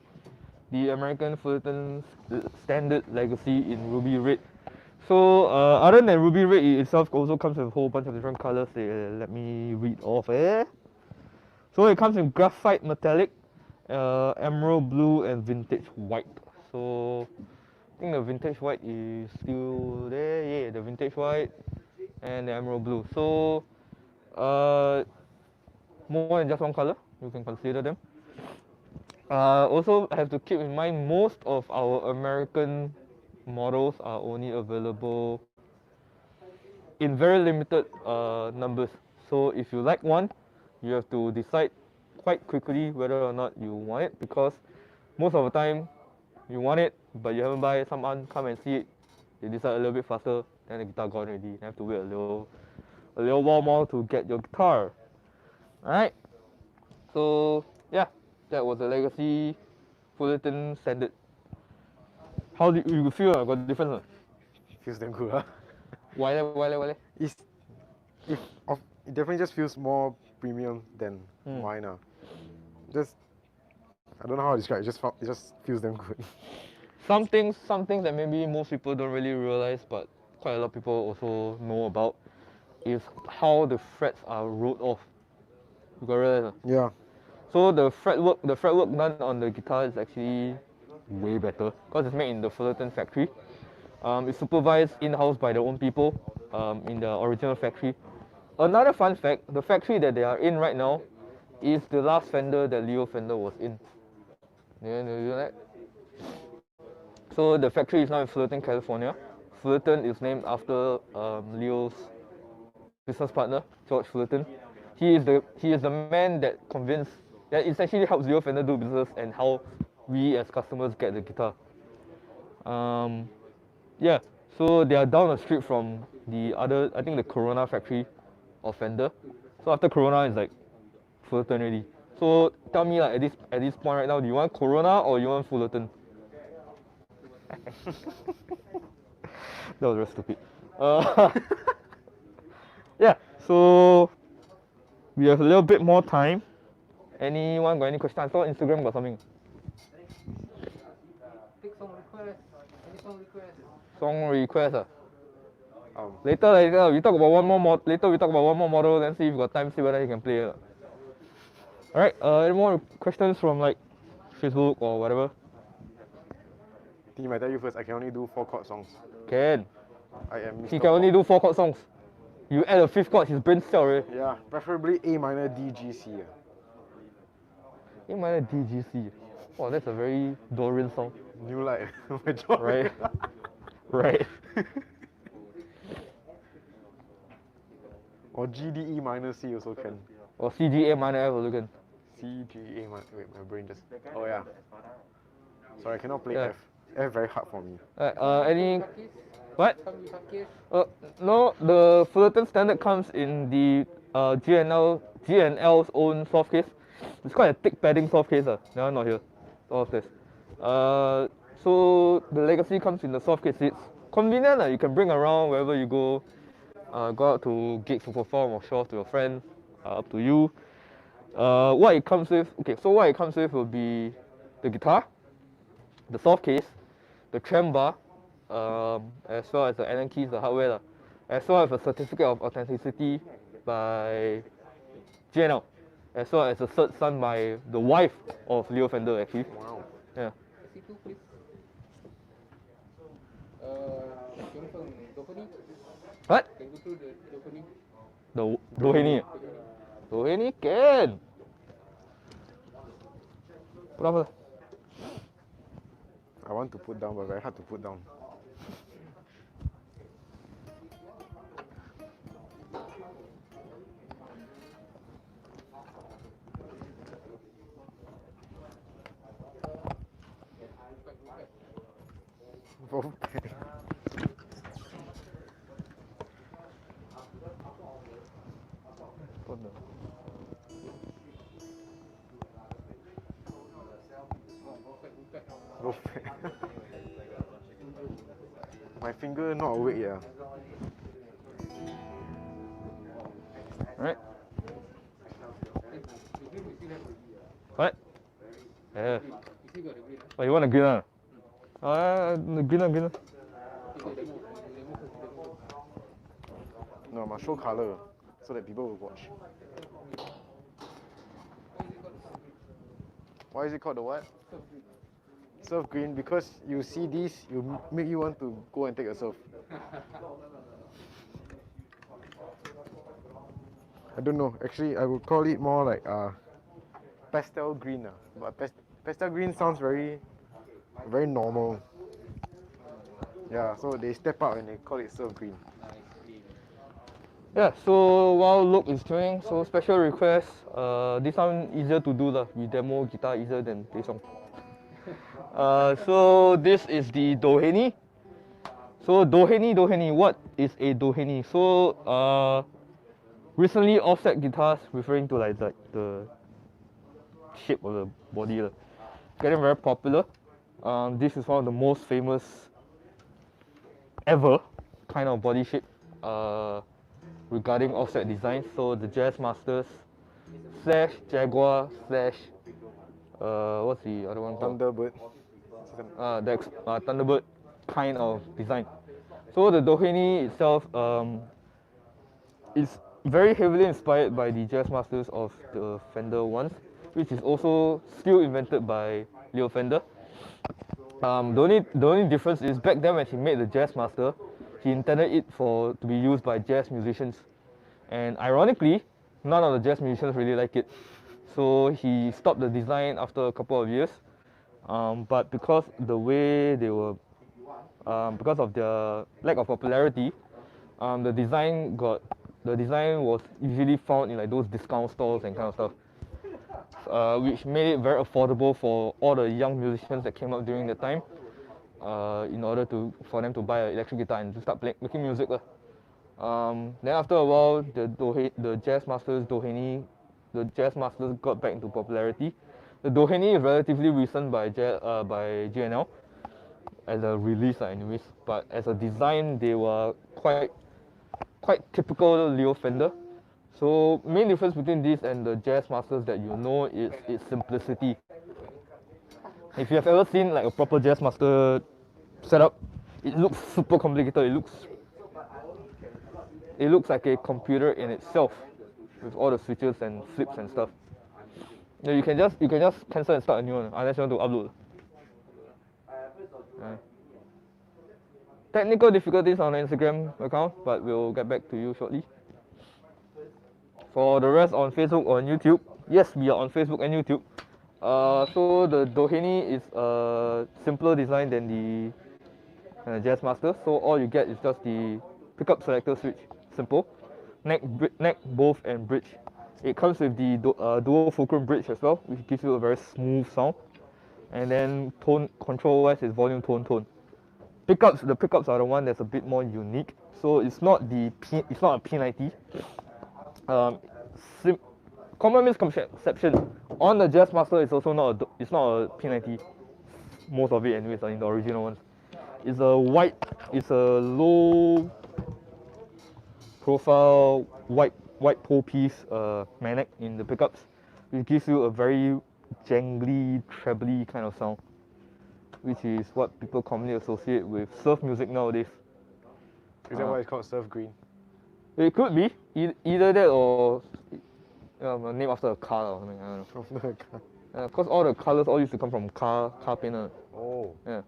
the American Fullerton standard legacy in ruby red. So other than ruby red, it itself also comes with a whole bunch of different colors. Let me read off. So it comes in graphite metallic, emerald blue, and vintage white. So I think the vintage white is still there. Yeah, the vintage white and the emerald blue. So more than just one color, you can consider them. Also have to keep in mind most of our American models are only available in very limited numbers. So if you like one, you have to decide quite quickly whether or not you want it, because most of the time you want it but you haven't buy it, someone come and see it, they decide a little bit faster, then the guitar gone already. You have to wait a little while more to get your guitar. Alright, so yeah, that was the legacy Fullerton standard. How do you feel? Got difference? Feels damn good, huh? Why? It's, it definitely just feels more premium than mine. Just, I don't know how to describe it. It just feels damn good. Some things that maybe most people don't really realize, but quite a lot of people also know about, is how the frets are rolled off. You got realize? Yeah. So the fretwork done on the guitar is actually way better because it's made in the Fullerton factory. It's supervised in-house by their own people in the original factory. Another fun fact, the factory that they are in right now is the last Fender that Leo Fender was in. You know that? So the factory is now in Fullerton, California. Fullerton is named after Leo's business partner, George Fullerton. He is the man that essentially helps Leo Fender do business and how we as customers get the guitar. Yeah, so they are down the street from the other, I think the Corona factory of Fender. So after Corona is like Fullerton already. So tell me, like at this point right now, do you want Corona or you want Fullerton? That was very stupid. Yeah, so we have a little bit more time. Anyone got any questions? I saw Instagram got something. Take song request. Any song request? Song request. Later we talk about one more model, then see if we got time, see whether he can play it. Alright, any more questions from like Facebook or whatever? Tim, I tell you first, I can only do 4-chord songs. Can. I am Mr. He can only do 4-chord songs. You add a 5th chord, his brain cell already. Yeah, preferably A minor, D, G, C. A minor D, G, C. Oh, that's a very Dorian song. New light, my job. Right. Right. Or G, D, E minor, C also can. Or C, G, A minor F also can. C, G, A minor. Wait, my brain just. Oh yeah. Sorry, I cannot play Yeah. F. F very hard for me. Any. What? Come with hardcase. No, the Fullerton standard comes in the G&L's own soft case. It's quite a thick padding soft case. That one not here. All of this. So the legacy comes in the soft case. It's convenient. You can bring around wherever you go. Go out to gigs to perform or show off to your friends. Up to you. What it comes with? Okay, so what it comes with will be the guitar, the soft case, the trem bar, as well as the Allen keys, the hardware, as well as a certificate of authenticity by G&L, as well as a cert signed by the wife of Leo Fender actually. Wow. Yeah. SC-2 please. Doheny. What? Can go through the Doheny. The Doheny. Doheny can. Berapa? I want to put down, but very hard to put down. Okay. Go My finger not awake yet. Alright. Yeah. You still got the green, Oh, you want a green one? The green one, green one. you got demo first. No, I must show color so that people will watch. Why is it called the what? Surf green, because you see these, you make you want to go and take a surf. I don't know. Actually, I would call it more like pastel green. But pastel green sounds very normal. Yeah, so they step up and they call it surf green. Yeah, so while Loke is tuning, so special request, this one easier to do lah. We demo guitar easier than play song. So this is the Doheny. So Doheny, what is a Doheny? So recently offset guitars, referring to like the shape of the body, getting very popular. This is one of the most famous ever kind of body shape regarding offset design. So the Jazz Masters / Jaguar / what's the other one called? Thunderbird. Thunderbird kind of design. So the Doheny itself is very heavily inspired by the Jazz Masters of the Fender ones, which is also still invented by Leo Fender. The only difference is back then when he made the Jazz Master, he intended it to be used by jazz musicians, and ironically, none of the jazz musicians really like it. So he stopped the design after a couple of years. But because the way they were, because of their lack of popularity, the design was usually found in like those discount stores and kind of stuff, which made it very affordable for all the young musicians that came up during the time, in order for them to buy an electric guitar and to start making music. Then after a while, the Jazz Masters got back into popularity. The Doheny is relatively recent by G&L as a release, anyways. But as a design, they were quite typical Leo Fender. So main difference between this and the Jazz Masters that you know is its simplicity. If you have ever seen like a proper Jazz Master setup, it looks super complicated. It looks like a computer in itself with all the switches and flips and stuff. You can just cancel and start a new one unless you want to upload. Technical difficulties on the Instagram account, but we'll get back to you shortly. For the rest on Facebook or YouTube, yes, we are on Facebook and YouTube. So the Doheny is a simpler design than the Jazz Master. So all you get is just the pickup selector switch, simple, neck, both, and bridge. It comes with the Dual-Fulcrum bridge as well, which gives you a very smooth sound. And then tone control-wise is volume, tone. The pickups are the one that's a bit more unique. So it's not a P90. Common misconception on the Jazz Master, it's also not a P90. Most of it, anyways, are in the original ones. It's a low profile white pole piece magnet in the pickups, which gives you a very jangly, trebly kind of sound, which is what people commonly associate with surf music nowadays. Is that why it's called surf green? It could be either that or named after a car or something. I don't know. Because all the colors all used to come from car paint. Oh. Yeah.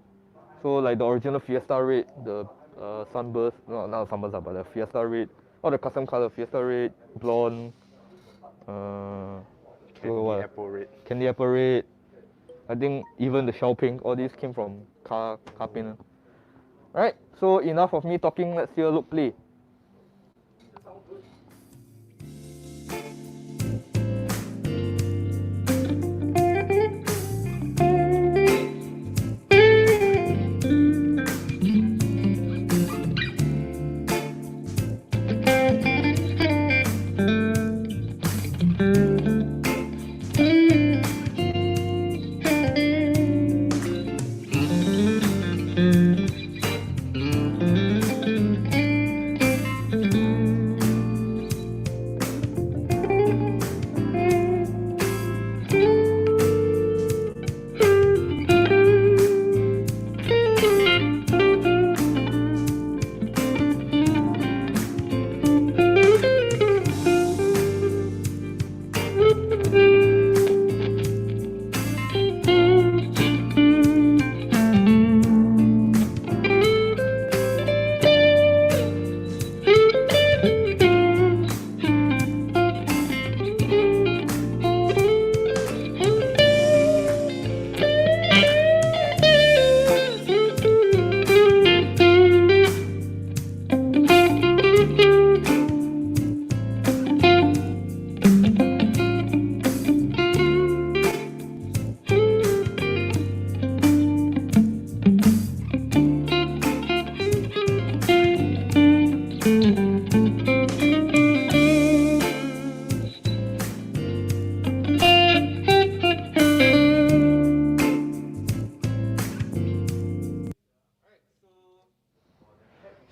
So like the original Fiesta Red, the Sunburst, not Sunburst, but the Fiesta Red, all the custom color, Fiesta Red, Blonde, Candy Apple Red. I think even the Shell Pink, all these came from car paint. Alright, so enough of me talking, let's hear Loke play.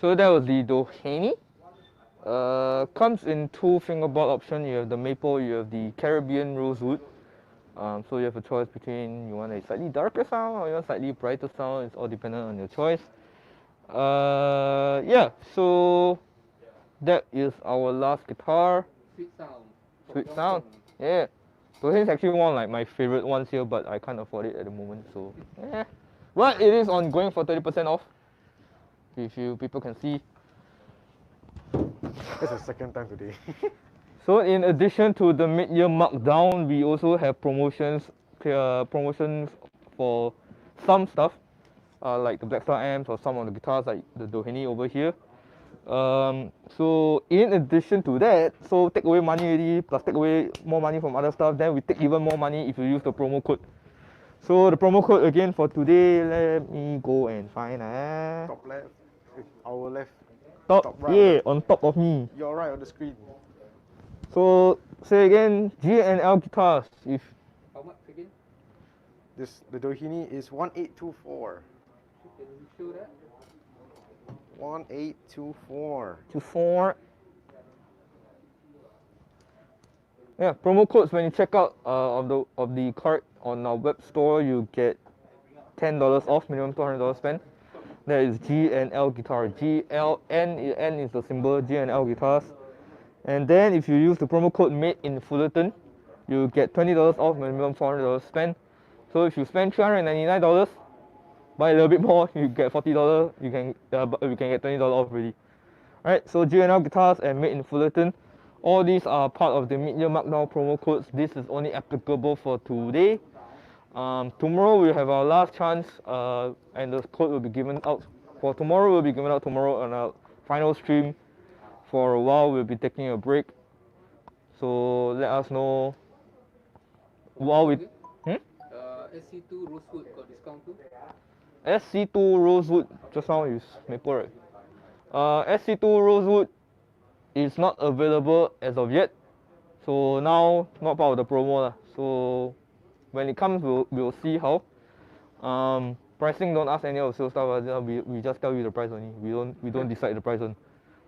So that was the Doheny. Comes in two fingerboard options. You have the maple, you have the Caribbean rosewood. So you have a choice between you want a slightly darker sound or you want a slightly brighter sound. It's all dependent on your choice. Yeah, so that is our last guitar. Sweet sound. Sweet sound. Yeah. So this is actually one of like my favorite ones here, but I can't afford it at the moment. So yeah. But it is on going for 30% off. If you people can see. That's the second time today. So in addition to the mid-year markdown, we also have promotions for some stuff, like the Blackstar amps or some of the guitars like the Doheny over here. So in addition to that, so take away money already, plus take away more money from other stuff, then we take even more money if you use the promo code. So the promo code again for today, let me go and find Top left, our left. top right. yeah, on top of me. You're right on the screen. So say again, G&L Guitars. If How much again? The Doheny is 1824. Can you show that? 1824. to 4. Yeah, promo codes when you check out of the card on our web store, you get $10 off, minimum $200 spend. That is G&L Guitar. N is the symbol, G&L Guitars. And then if you use the promo code made in Fullerton, you get $20 off, minimum $400 spend. So if you spend $399, buy a little bit more, you get $40. You can get $20 off already. Alright, so G&L Guitars and made in Fullerton. All these are part of the mid-year markdown promo codes. This is only applicable for today. Tomorrow we'll have our last chance, and the code will be given out for tomorrow. Will be given out tomorrow on our final stream. For a while, we'll be taking a break. So let us know while we. SC2 Rosewood got discount too? SC2 Rosewood just now is maple, right? SC2 Rosewood is not available as of yet. So now not part of the promo lah. So when it comes, we'll see how. Pricing, don't ask any of the sales stuff. We just tell you the price only. We don't decide the price on.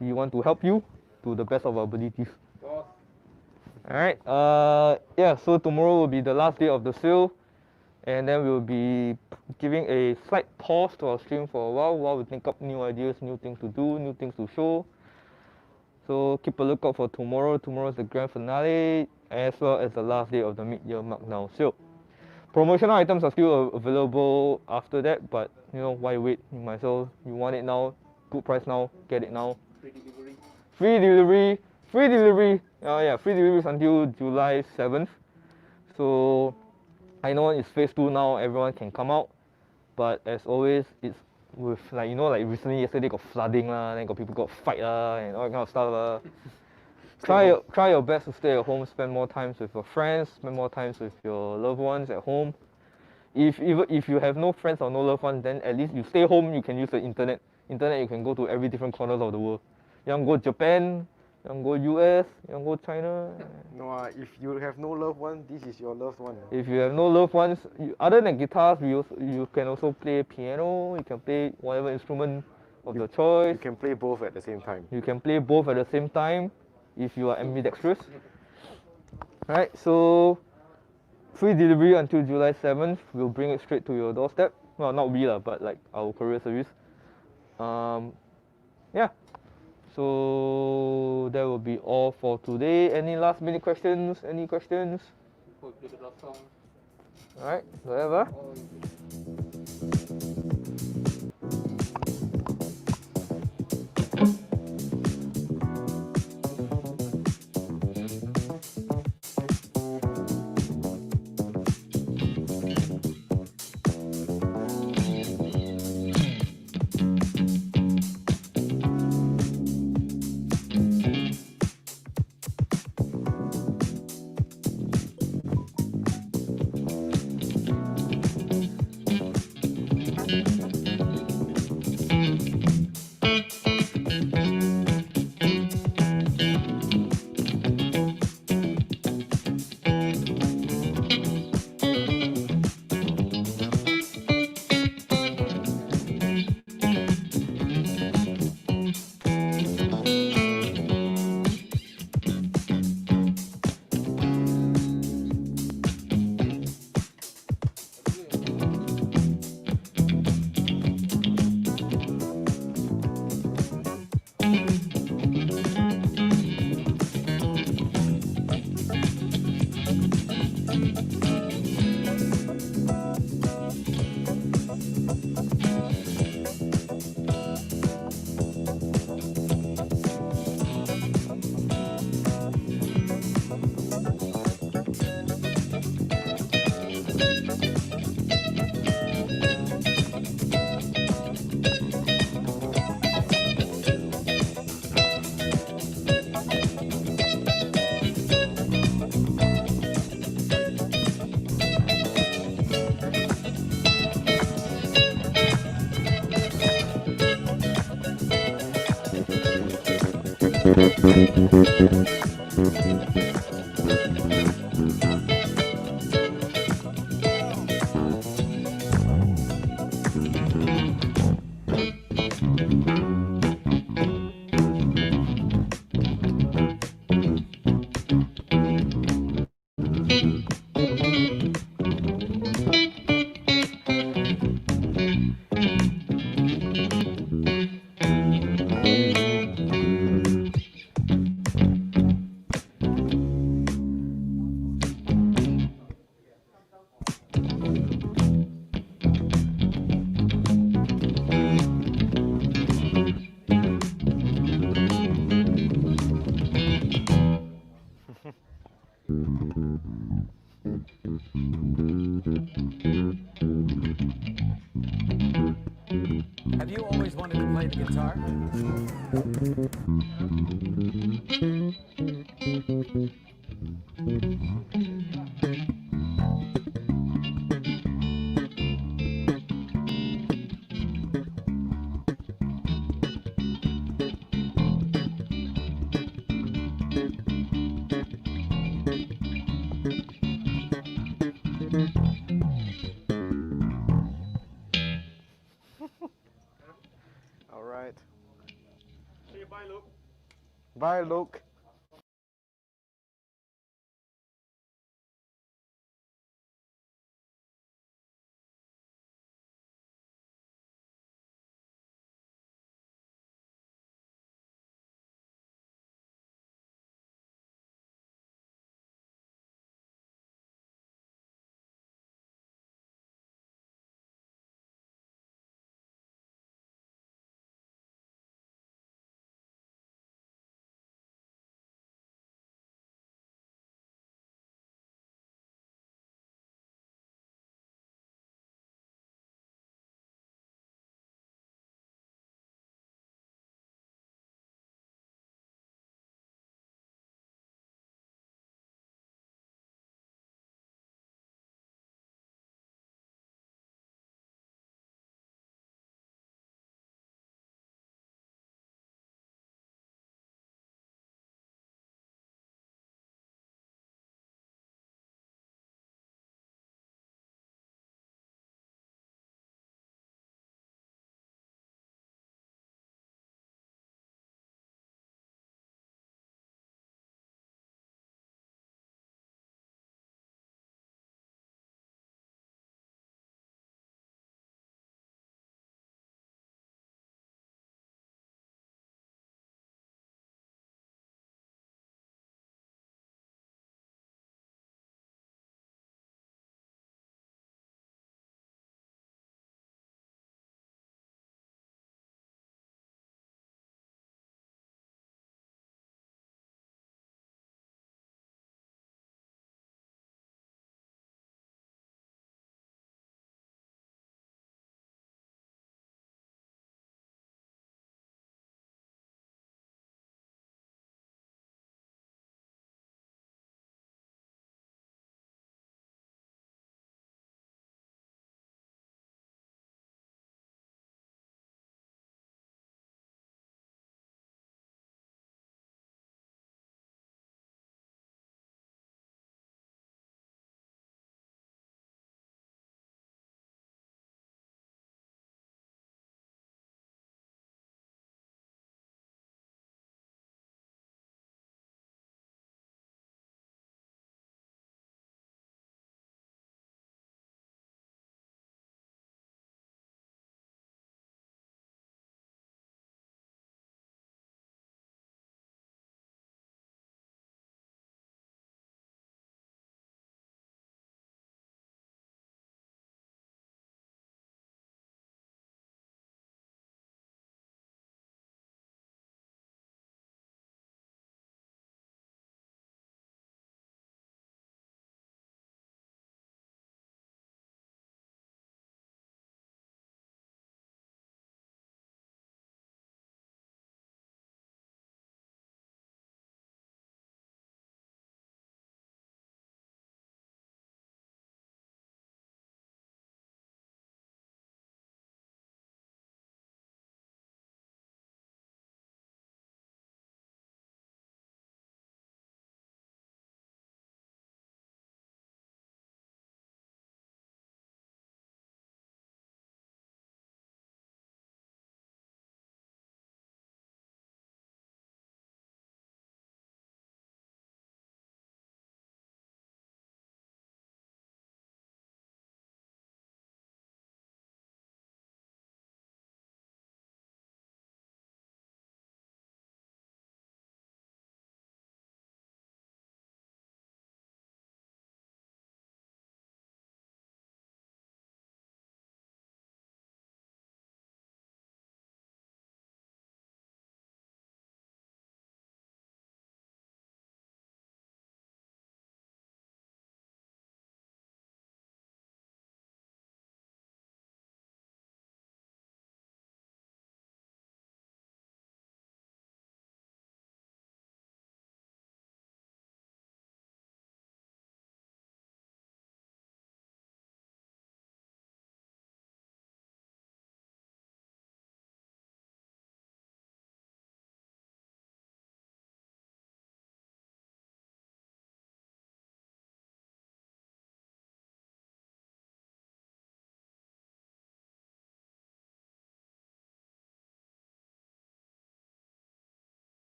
We want to help you to the best of our abilities. Alright. Yeah. So tomorrow will be the last day of the sale, and then we'll be giving a slight pause to our stream for a while we think up new ideas, new things to do, new things to show. So keep a lookout for tomorrow. Tomorrow is the grand finale, as well as the last day of the mid-year markdown sale. Promotional items are still available after that, but you know, why wait? You might as well, you want it now, good price now, get it now. Free delivery. Free delivery. Free delivery. Oh yeah, free delivery is until July 7th. So I know it's phase 2 now, everyone can come out. But as always, it's with like, you know, like recently yesterday got flooding lah, then got people got fight lah and all that kind of stuff lah. Try your best to stay at home, spend more time with your friends, spend more time with your loved ones at home. If you have no friends or no loved ones, then at least you stay home, you can use the internet. Internet, you can go to every different corners of the world. You want to go Japan, you want to go US, you want to go China. No, if you have no loved one, this is your loved one. If you have no loved ones, other than guitars, you can also play piano, you can play whatever instrument of your choice. You can play both at the same time. You can play both at the same time if you are ambidextrous. Alright, so free delivery until July 7th. We'll bring it straight to your doorstep. Well, not we lah, but like our courier service. Yeah. So that will be all for today. Any last minute questions? Any questions? Play the last song. Alright, whatever. Have you always wanted to play the guitar? Alright. Say bye, Loke. Bye, Loke.